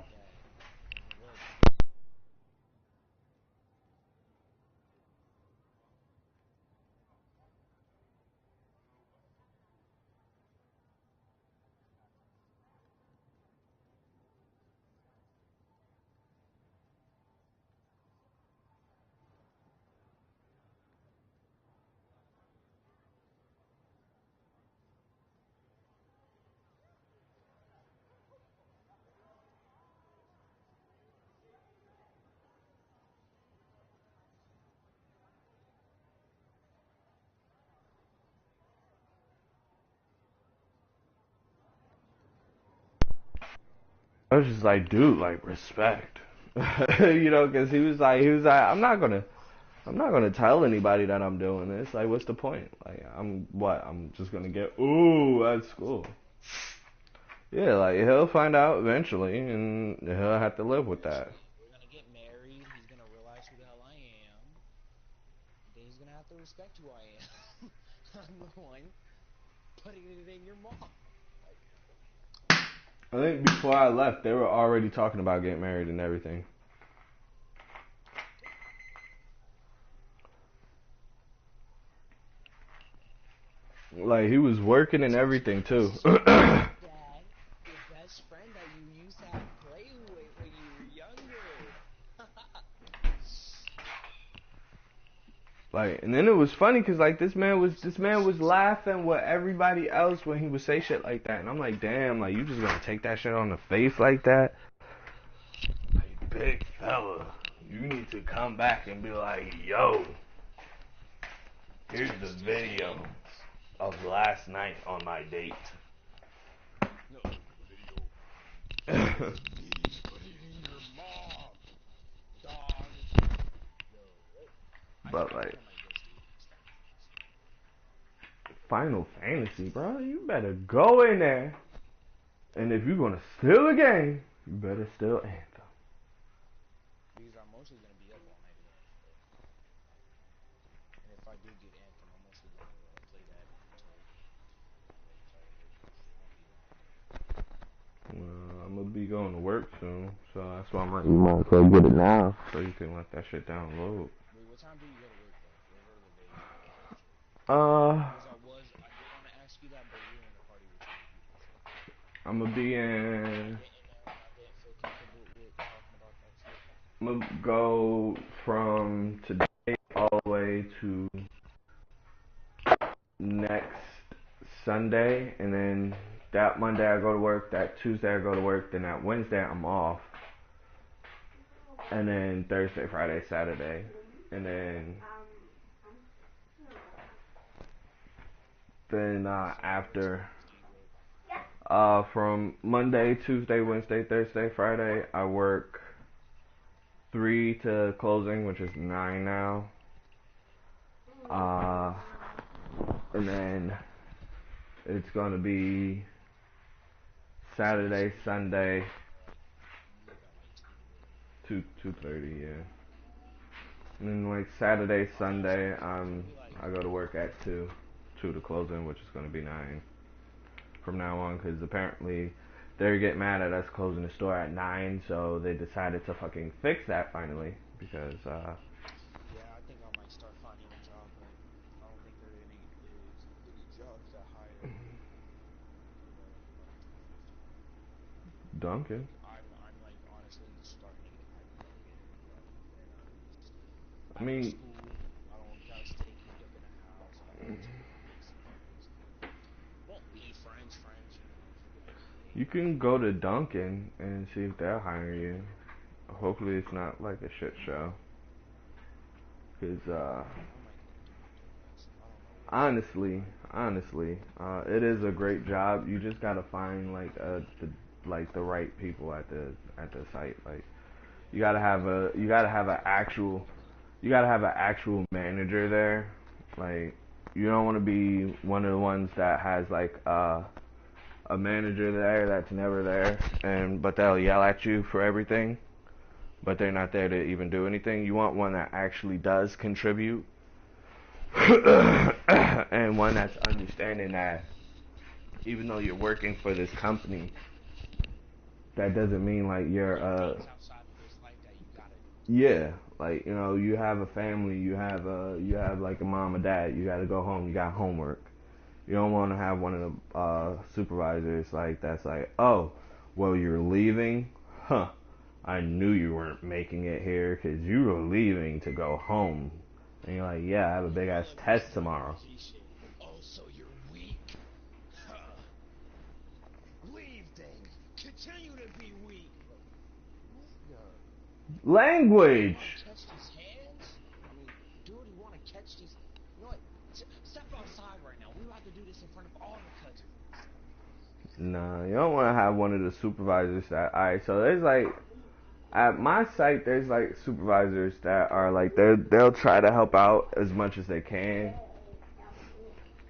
I was just like, dude, like, respect. Because he was like, I'm not gonna tell anybody that I'm doing this. Like, what's the point? Like, I'm just gonna get, ooh, at school. Yeah, like, he'll find out eventually, and he'll have to live with that. We're gonna get married, he's gonna realize who the hell I am, and then he's gonna have to respect who I am. I'm the one putting it in your mom. I think before I left, they were already talking about getting married and everything. Like, he was working and everything, too. Dad, your best friend that you used to have play with when you were younger. Like, and then it was funny because like this man was laughing with everybody else when he would say shit like that, and I'm like, damn, like you just gonna take that shit on the face like that? Like, big fella, you need to come back and be like, yo, here's the video of last night on my date. No, the video. He's putting in your mom, dog. But like Final Fantasy, bro, you better go in there. And if you're gonna steal a game, you better steal Anthem. Because I'm mostly gonna be up all night anyway. So. And if I do get Anthem, I'm mostly gonna play that until won't be long. I'm gonna be going to work soon, so that's why I'm like, you might as well get it now, so you can let that shit download. Wait, what time do you go to work though? What are the days you go to work? Because I did want to ask you that, but we were in a party with too many people, so. I'm gonna be in. I didn't feel comfortable with talking about that shit. I'm gonna go from today all the way to next Sunday, and then that Monday I go to work, that Tuesday I go to work, then that Wednesday I'm off, and then Thursday, Friday, Saturday, and then after from Monday, Tuesday, Wednesday, Thursday, Friday I work 3 to closing, which is 9 now, and then it's gonna be Saturday, Sunday, 2:30, yeah. And then like Saturday, Sunday, I go to work at 2 to closing, which is gonna be 9 from now on, because apparently they get mad at us closing the store at 9, so they decided to fucking fix that finally, because yeah, I think I might start finding a job, but I don't think there is any jobs that hire below 250. Duncan. I'm like honestly starting to get hyped about getting a job when at least I after mean, school I don't gotta stay cooped up in the house. I can get to make some friends. Won't be friends, you know. you can go to Duncan and see if they'll hire you. Hopefully it's not like a shit show. Cause I might go do DoorDash. I don't know what honestly, it is a great job. You just gotta find like the right people at the site. Like you gotta have an actual manager there. Like you don't want to be one of the ones that has like a manager there that's never there, but they'll yell at you for everything, but they're not there to even do anything. You want one that actually does contribute, and one that's understanding that even though you're working for this company, that doesn't mean like you're yeah, like you know, you have a family, you have like a mom and dad, you gotta go home, you got homework. You don't want to have one of the supervisors like that's like, oh, well you're leaving, huh? I knew you weren't making it here because you were leaving to go home. And you're like, yeah, I have a big ass test tomorrow. Oh, so you're weak. Leave then. Continue to be weak. Language. Catch these hands? I mean, dude, you want to catch these? You know what? Step outside right now. We're about to do this in front of all the cousins. Nah, you don't want to have one of the supervisors that. Alright, so there's like at my site, there's like supervisors that are like they'll try to help out as much as they can.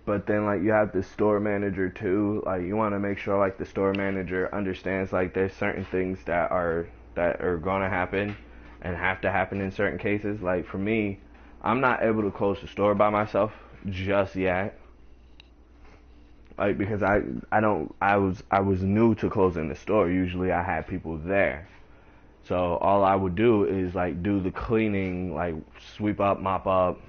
But then like you have the store manager too. Like you want to make sure like the store manager understands like there's certain things that are gonna happen and have to happen in certain cases. Like for me, I'm not able to close the store by myself just yet. Like because I was new to closing the store. Usually I had people there. So all I would do is like do the cleaning, like sweep up, mop up,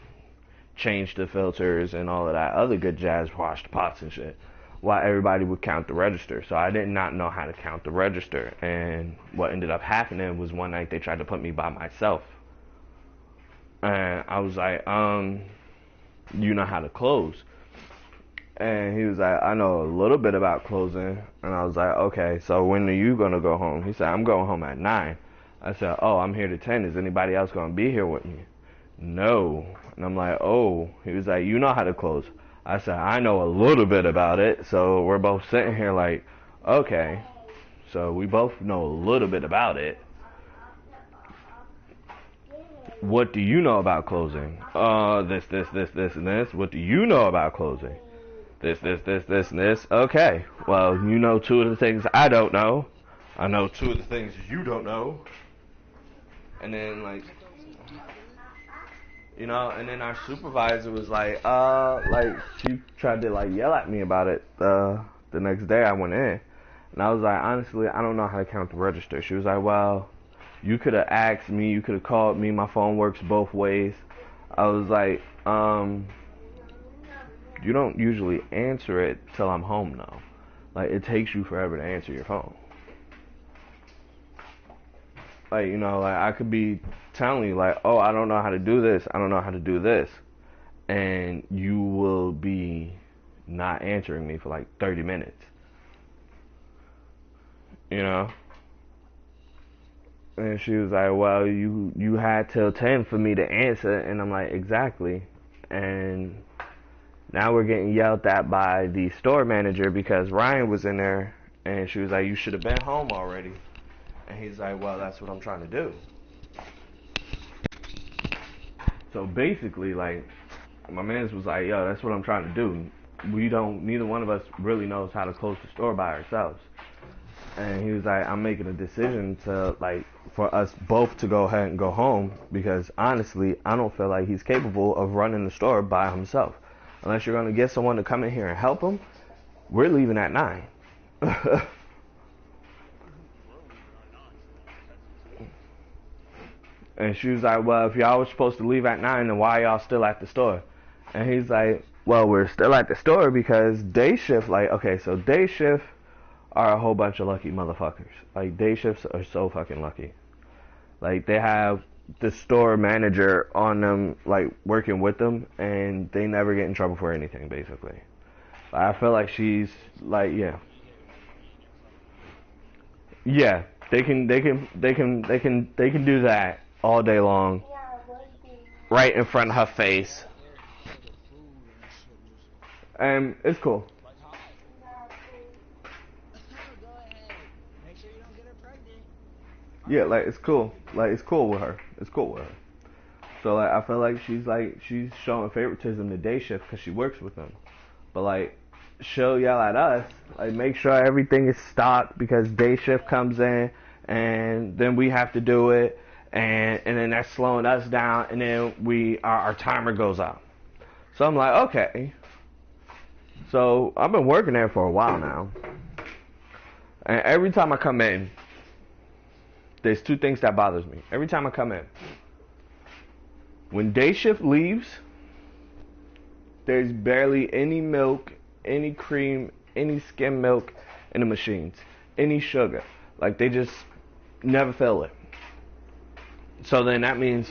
change the filters and all of that other good jazz, wash the pots and shit, while everybody would count the register. So I did not know how to count the register. And what ended up happening was one night they tried to put me by myself. And I was like, you know how to close? And he was like, I know a little bit about closing. And I was like, okay, so when are you going to go home? He said, I'm going home at 9. I said, oh, I'm here to 10. Is anybody else going to be here with me? No. And I'm like, oh. He was like, you know how to close? I said, I know a little bit about it. So we're both sitting here like, okay. So we both know a little bit about it. What do you know about closing? This, and this. What do you know about closing? This, and this. Okay. Well, you know two of the things I don't know. I know two of the things you don't know. And then, like, you know, and then our supervisor was like, she tried to, like, yell at me about it the next day I went in. And I was like, honestly, I don't know how to count the register. She was like, well, you could have asked me, you could have called me, my phone works both ways. I was like, you don't usually answer it till I'm home though. Like, it takes you forever to answer your phone. Like, you know, like, I could be telling you, like, oh, I don't know how to do this, I don't know how to do this. And you will be not answering me for like 30 minutes. You know? And she was like, well, you had till 10 for me to answer. And I'm like, exactly. And now we're getting yelled at by the store manager because Ryan was in there. And she was like, you should have been home already. And he's like, well, that's what I'm trying to do. So basically, like, my man was like, yo, that's what I'm trying to do. Neither one of us really knows how to close the store by ourselves. And he was like, I'm making a decision to, like, for us both to go ahead and go home because honestly, I don't feel like he's capable of running the store by himself. Unless you're going to get someone to come in here and help him, we're leaving at 9. And she was like, well, if y'all were supposed to leave at 9, then why y'all still at the store? And he's like, well, we're still at the store because day shift, like, okay, so day shift are a whole bunch of lucky motherfuckers. Like, day shifts are so fucking lucky. Like, they have the store manager on them, like, working with them, and they never get in trouble for anything, basically. I feel like she's, like, yeah. Yeah, they can do that all day long, right in front of her face, and it's cool. Yeah, like, it's cool. Like, it's cool with her. It's cool with her. So, like, I feel like she's showing favoritism to day shift because she works with them. But, like, she'll yell at us, like, make sure everything is stocked because day shift comes in and then we have to do it. And then that's slowing us down, and then our timer goes up. So I'm like, okay. So I've been working there for a while now, and every time I come in, there's two things that bothers me. Every time I come in, when day shift leaves, there's barely any milk, any cream, any skim milk in the machines, any sugar. Like, they just never fill it. So then that means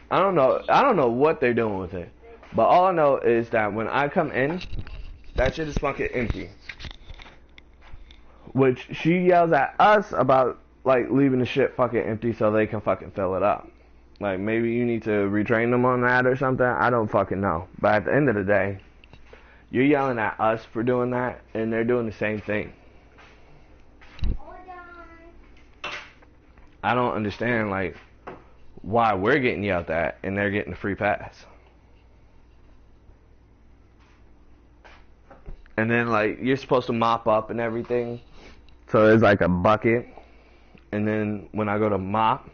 I don't know what they're doing with it. But all I know is that when I come in, that shit is fucking empty. Which she yells at us about, like, leaving the shit fucking empty so they can fucking fill it up. Like, maybe you need to retrain them on that or something. I don't fucking know. But at the end of the day, you're yelling at us for doing that, and they're doing the same thing. I don't understand, like, why we're getting yelled at and they're getting a free pass. And then, like, you're supposed to mop up and everything. So there's, like, a bucket. And then when I go to mop,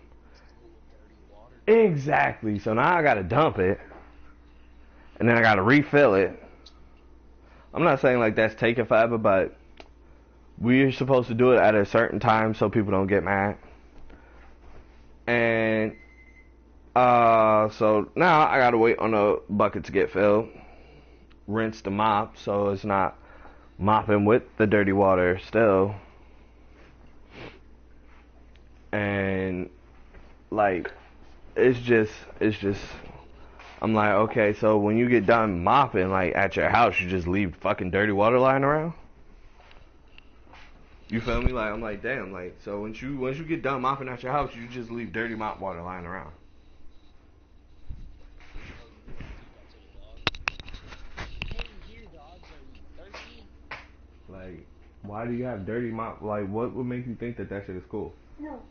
exactly. So now I gotta dump it. And then I gotta refill it. I'm not saying, like, that's taking forever, but we're supposed to do it at a certain time so people don't get mad. And so now I gotta wait on the bucket to get filled, rinse the mop so it's not mopping with the dirty water still, and, like, it's just I'm like, okay, so when you get done mopping, like, at your house, you just leave fucking dirty water lying around? You feel me? Like, I'm like, damn, like, so once you get done mopping at your house, you just leave dirty mop water lying around. Like, why do you have dirty mop? Like, what would make you think that shit is cool?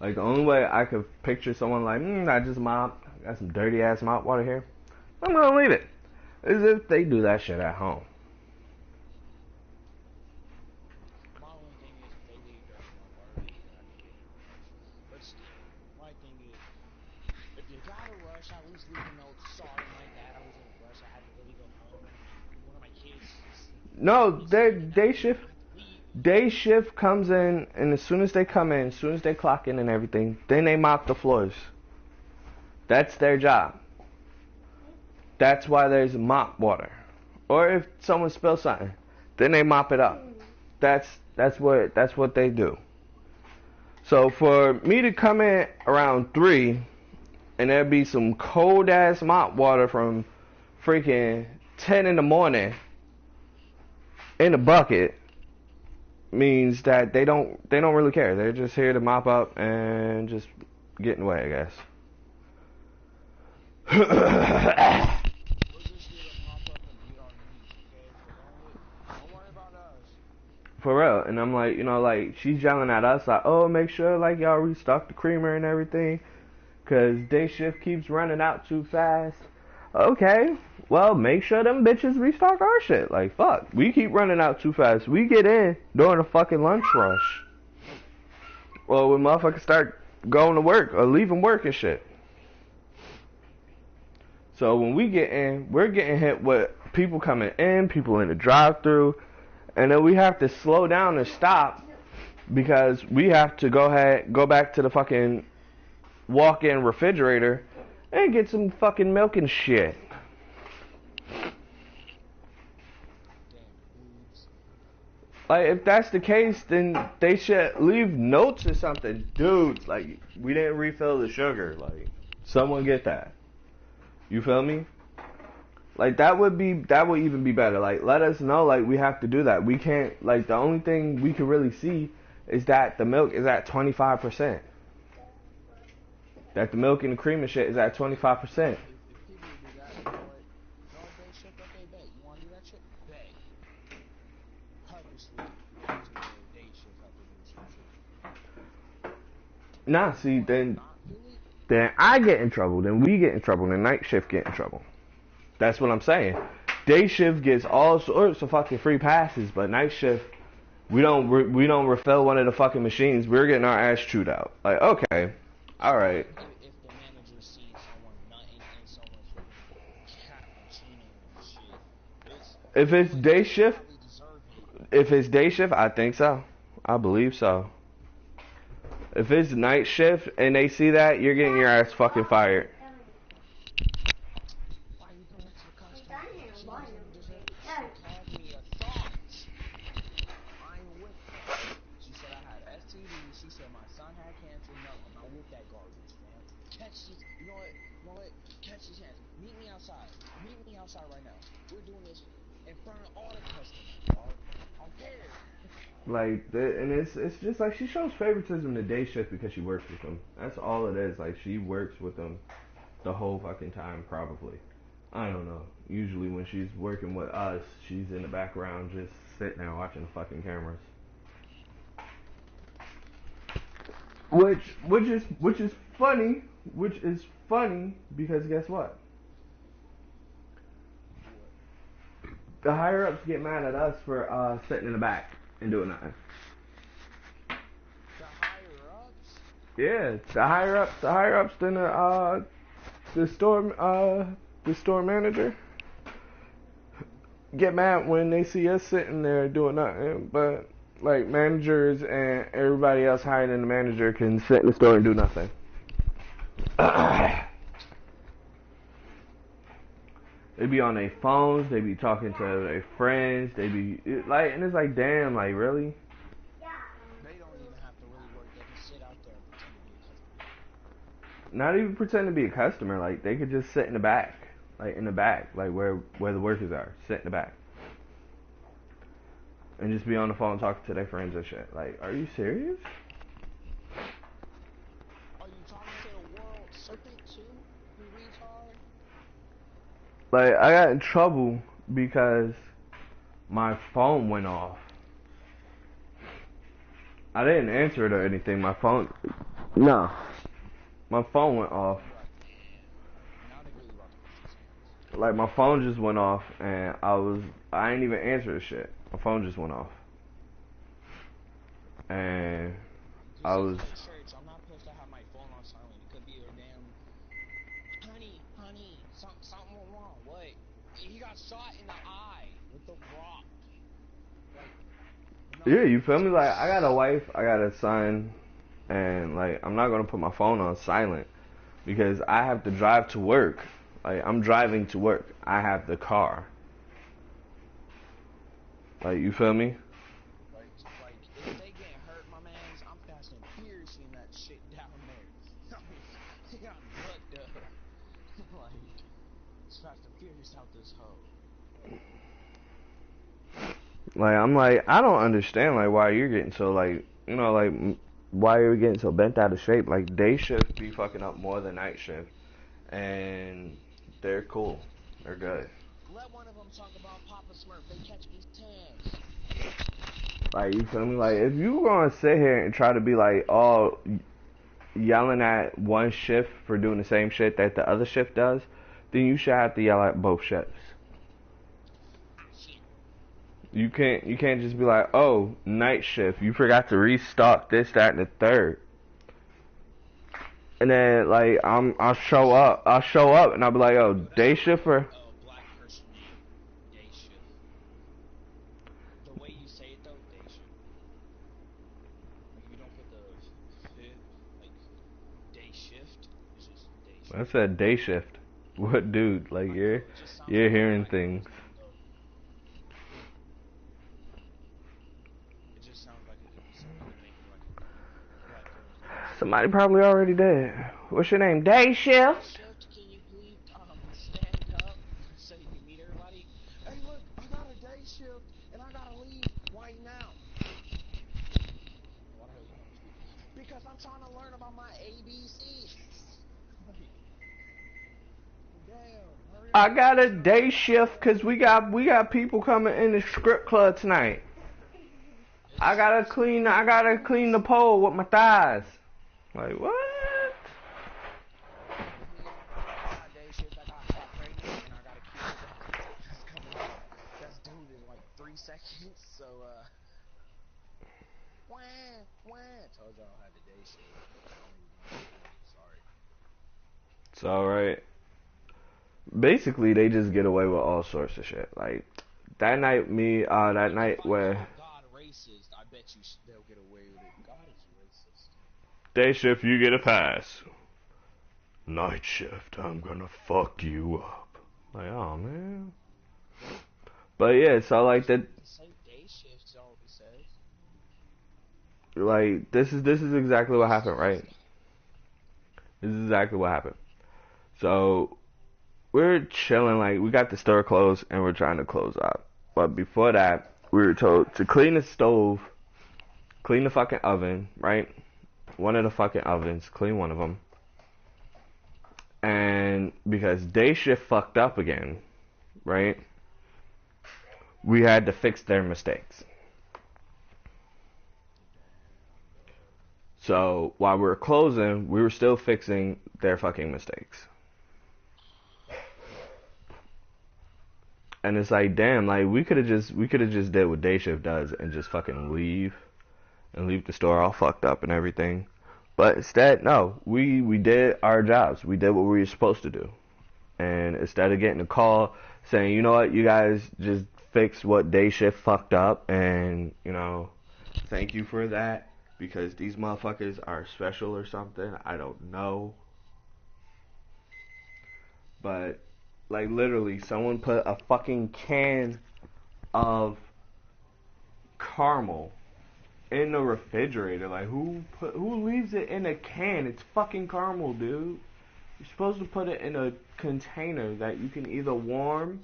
Like, the only way I could picture someone like, I just mop, got some dirty ass mop water here, I'm gonna leave it. Is if they do that shit at home. My only thing is if they leave dirty mop water, then I can get it. But still, my thing is, if you gotta rush, I at least leave a note. Sorry, my bad. I was in a rush. I had to really go home. One of my kids. No, their day shift. Day shift comes in, and as soon as they come in, as soon as they clock in and everything, then they mop the floors. That's their job. That's why there's mop water. Or if someone spills something, then they mop it up. That's what they do. So for me to come in around 3, and there be some cold ass mop water from freaking 10 in the morning in a bucket, means that they don't really care. They're just here to mop up and just get in the way, I guess. For real. And I'm like, like, she's yelling at us like, oh, make sure like y'all restock the creamer and everything, cause day shift keeps running out too fast. Okay, well, make sure them bitches restock our shit. Like, fuck, we keep running out too fast. We get in during the fucking lunch rush. Well, when motherfuckers start going to work or leaving work and shit. So when we get in, we're getting hit with people coming in, people in the drive-thru, and then we have to slow down and stop because we have to go back to the fucking walk-in refrigerator and get some fucking milk and shit. Like, if that's the case, then they should leave notes or something. Dude, like, we didn't refill the sugar. Like, someone get that. You feel me? Like, that would even be better. Like, let us know, like, we have to do that. We can't, like, the only thing we can really see is that the milk is at 25%. That the milk and the cream and shit is at 25%. Nah, see, then I get in trouble. Then we get in trouble. Then night shift get in trouble. That's what I'm saying. Day shift gets all sorts of fucking free passes, but night shift, we don't refill one of the fucking machines. We're getting our ass chewed out. Like, okay, all right. If it's day shift, I think so. I believe so. If it's night shift and they see that, you're getting your ass fucking fired. Like, and it's just like she shows favoritism to day shift because she works with them. That's all it is. Like, she works with them the whole fucking time, probably. I don't know. Usually when she's working with us, she's in the background just sitting there watching the fucking cameras. Which is funny because guess what? The higher ups get mad at us for sitting in the back and doing nothing. The higher ups? Yeah, the higher ups than the store manager get mad when they see us sitting there doing nothing. But like, managers and everybody else higher than the manager can sit in the store and do nothing. They be on their phones, they be talking to their friends, they be like, and it's like, damn, like, really? They don't even have to really work. They can sit out there and pretend to be a customer. Not even pretend to be a customer. Like, they could just sit in the back, like where the workers are, sit in the back, and just be on the phone talking to their friends and shit. Like, are you serious? Are you talking to the world serpent too, you retard? Like, I got in trouble because my phone went off. I didn't answer it or anything. My phone No. My phone went off. Like, my phone just went off, and I ain't even answer the shit. My phone just went off. And I was... I'm not supposed to have my phone on silent. It could be a damn... Honey, something went wrong. What? He got shot in the eye with the rock. Like, yeah, you feel me? Like, I got a wife, I got a son, and, like, I'm not gonna put my phone on silent because I have to drive to work. Like, I'm driving to work. I have the car. Like, you feel me? Like, if they get hurt, my mans, I'm Fast and Furious in that shit down there. I mean, they got booked up. Like, it's Fast and Furious out this hoe. Like, I'm like, I don't understand, like, why you're getting so, like, you know, like, why you're getting so bent out of shape. Like, day shift be fucking up more than night shift. And they're cool. They're good. Let one of them talk about Papa Smurf. They catch these tans. Like, you feel me? Like, if you gonna sit here and try to be like, oh, yelling at one shift for doing the same shit that the other shift does, then you should have to yell at both shifts. You can't just be like, oh, night shift, you forgot to restock this, that, and the third. And then, like, I'll show up, and I'll be like, oh, day shift for... Black person name, day shift. The way you say it, though, day shift. Like, you don't put the fit, like, day shift. It's just day shift. I said day shift. What, dude? Like, you're hearing things. It just sounds like somebody making, like, a black girl's... Somebody probably already did. What's your name? Day shift? Can you please stand up so you can meet everybody? Hey, look, I got a day shift and I gotta leave right now. Why the hell you want to speak? Because I'm trying to learn about my ABCs. Damn, hurry up. I got a day shift because we got people coming in the script club tonight. I gotta clean the pole with my thighs. Like, what? Seconds, so told y'all I had the day shift. Sorry. It's alright. Basically, they just get away with all sorts of shit. Like, that night where... God racist, I bet you they'll get away with it. God is racist. Day shift, you get a pass. Night shift, I'm gonna fuck you up. Like, oh, man. But yeah, so like that. Like this is exactly what happened, right? This is exactly what happened. So we're chilling, like we got the store closed and we're trying to close up. But before that, we were told to clean the stove, clean the fucking oven, right? One of the fucking ovens, clean one of them. And because day shift fucked up again, right? We had to fix their mistakes. So while we were closing, we were still fixing their fucking mistakes. And it's like, damn, like we could have just did what day shift does and just fucking leave the store all fucked up and everything. But instead, no, we did our jobs. We did what we were supposed to do. And instead of getting a call saying, you know what, you guys just fix what day shift fucked up, and you know, thank you for that because these motherfuckers are special or something. I don't know, but like literally, someone put a fucking can of caramel in the refrigerator. Like who leaves it in a can? It's fucking caramel, dude. You're supposed to put it in a container that you can either warm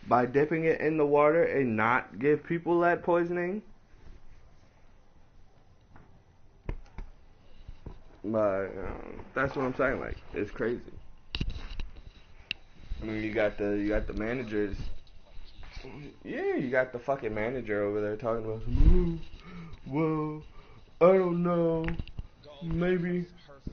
by dipping it in the water and not give people lead poisoning. But that's what I'm saying. Like, it's crazy. I mean, you got the managers. Yeah, you got the fucking manager over there talking about, well, I don't know, maybe. Her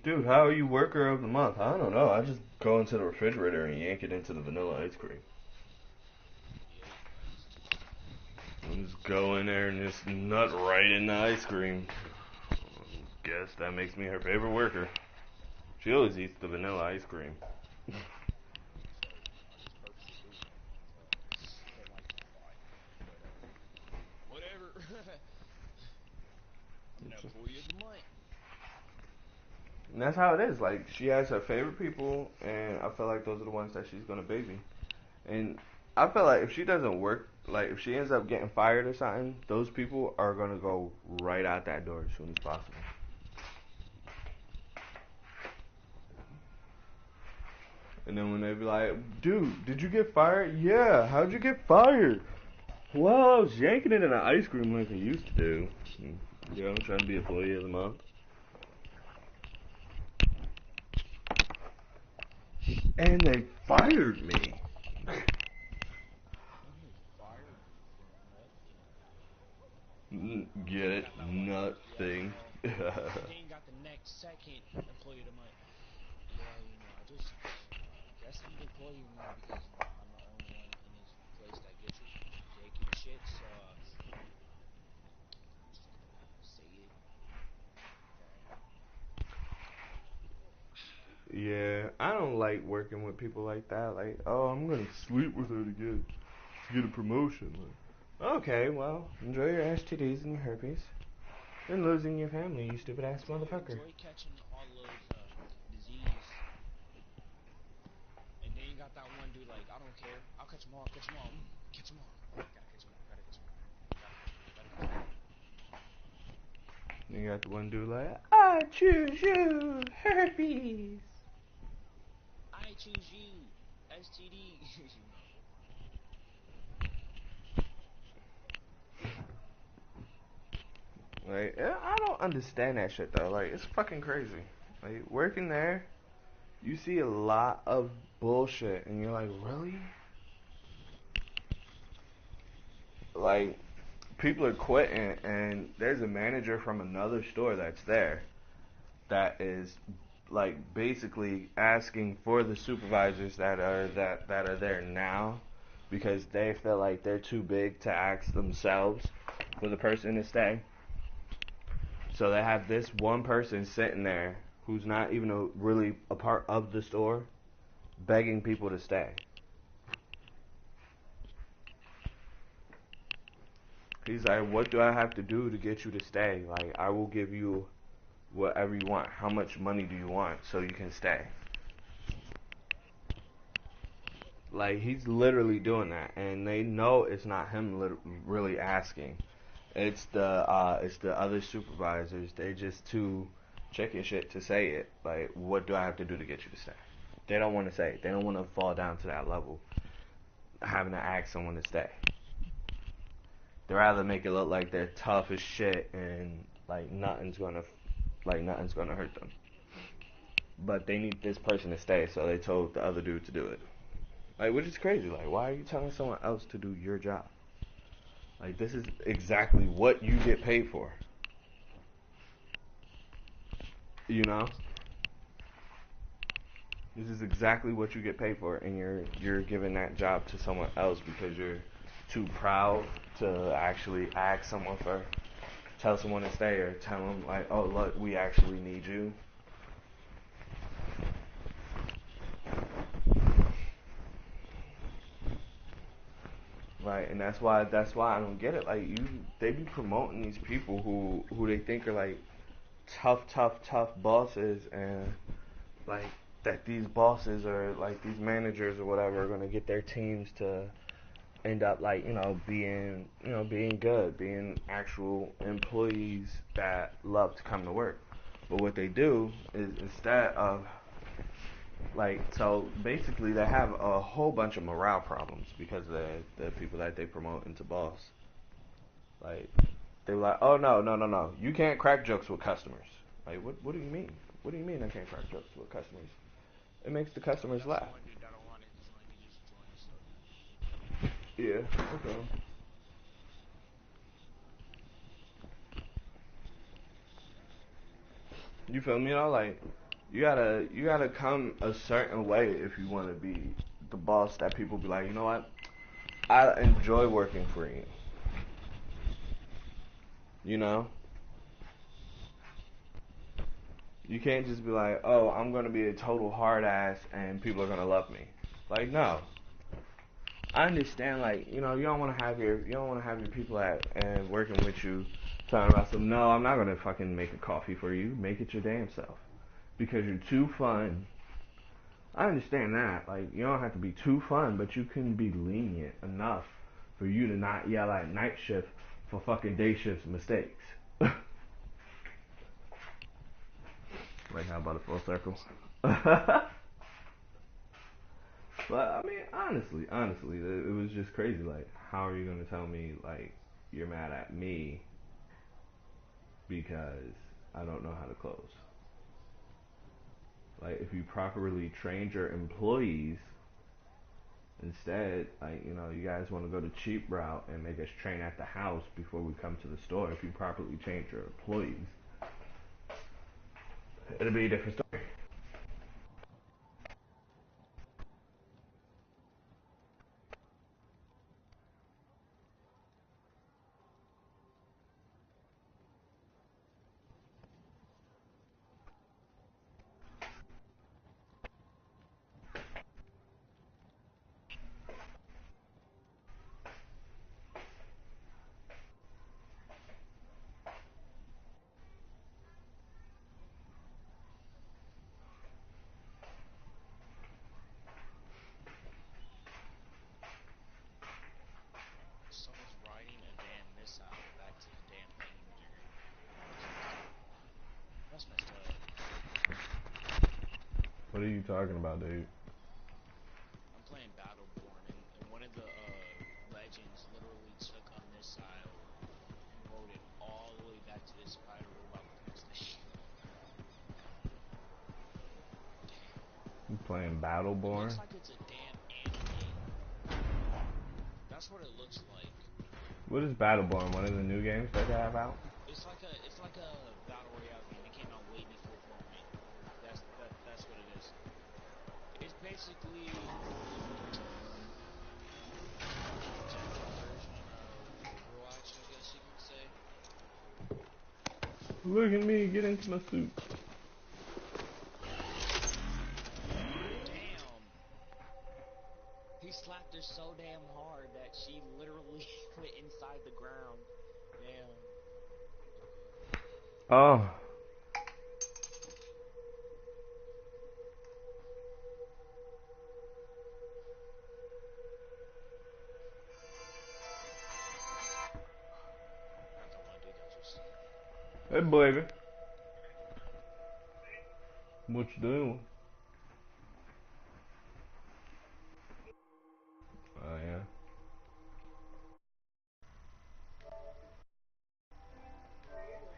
Dude, how are you worker of the month? I don't know. I just go into the refrigerator and yank it into the vanilla ice cream. I just go in there and just nut right in the ice cream. Guess that makes me her favorite worker. She always eats the vanilla ice cream. Whatever. I'm an employee of the month. And that's how it is. Like, she has her favorite people, and I feel like those are the ones that she's gonna baby. And I feel like if she doesn't work, like if she ends up getting fired or something, those people are gonna go right out that door as soon as possible. And then when they be like, dude, did you get fired? Yeah, how'd you get fired? Well, I was yanking it in an ice cream like I used to do. You know, trying to be employee of the month. And they fired me. Get it? Nut thing. Then you got the next second employee of the month. Yeah, you know, I guess I'm the employee of the month because, you know, I'm the only one in this place that gets his dick and shit, so, I'm just gonna say it. Yeah, I don't like working with people like that. Like, oh, I'm gonna sleep with her to get a promotion. Like, okay, well, enjoy your STDs and your herpes. And losing your family, you stupid ass motherfucker. Enjoy catching all those, disease. And then you got that one dude like, I don't care. I'll catch them all, catch them all. Catch them all. Gotta catch them all, gotta catch them all. Gotta catch them all, gotta catch them all. You got the one dude like, I choose you, herpes. I choose you, STD. Like, I don't understand that shit though. Like, it's fucking crazy. Like, working there, you see a lot of bullshit, and you're like, really? Like, people are quitting, and there's a manager from another store that's there that is like basically asking for the supervisors that are there now because they feel like they're too big to ask themselves for the person to stay. So they have this one person sitting there who's not even really a part of the store begging people to stay. He's like, what do I have to do to get you to stay? Like, I will give you whatever you want. How much money do you want so you can stay? Like, he's literally doing that, and they know it's not him really asking. It's the other supervisors. They're just too chicken shit to say it. Like, what do I have to do to get you to stay? They don't want to say it. They don't want to fall down to that level, having to ask someone to stay. They rather make it look like they're tough as shit and like nothing's gonna hurt them. But they need this person to stay, so they told the other dude to do it. Like, which is crazy. Like, why are you telling someone else to do your job? Like, this is exactly what you get paid for. You know? This is exactly what you get paid for, and you're giving that job to someone else because you're too proud to actually ask someone for, tell someone to stay, or tell them like, oh look, we actually need you. Right, and that's why I don't get it. Like, they be promoting these people who they think are like tough bosses, and like that these bosses or like these managers or whatever are gonna get their teams to end up like being good, being actual employees that love to come to work. But what they do is instead of like, so basically they have a whole bunch of morale problems because of the people that they promote into boss. Like, they were like, oh no, you can't crack jokes with customers. Like, what do you mean? What do you mean I can't crack jokes with customers? It makes the customers laugh. Yeah, okay. You feel me though? Like, you gotta come a certain way if you want to be the boss that people be like, you know what? I enjoy working for you. You know? You can't just be like, oh, I'm gonna be a total hard ass and people are gonna love me. Like, no. I understand, like, you know, you don't want to have your people at and working with you talking about some. No, I'm not gonna fucking make a coffee for you. Make it your damn self because you're too fun. I understand that. Like, you don't have to be too fun, but you can be lenient enough for you to not yell at night shift for fucking day shift's mistakes. Like, how about a full circle? But I mean, honestly, it was just crazy. Like, how are you gonna tell me like you're mad at me because I don't know how to close? Like, if you properly trained your employees, instead, like, you know, you guys want to go the cheap route and make us train at the house before we come to the store. If you properly trained your employees, it'll be a different story. Someone's riding a damn missile back to the damn thingy majigger. That's messed up. What are you talking about, dude? I'm playing Battleborn, and one of the legends literally took a missile and rode it all the way back to this spider robot with no station. Damn. You playing It Battleborn? looks like it's a damn anime. That's what it looks like. What is Battleborn? One of the new games that they have out? It's like a battle royale game. It came out way before Fortnite. That's what it is. It's basically a gentle version of Overwatch, I guess you can say. Look at me, get into my suit. Damn. He slapped her so damn hard that she literally went inside the ground. Damn. Okay. Oh. Not the one dude that just... Hey, baby. What you doing?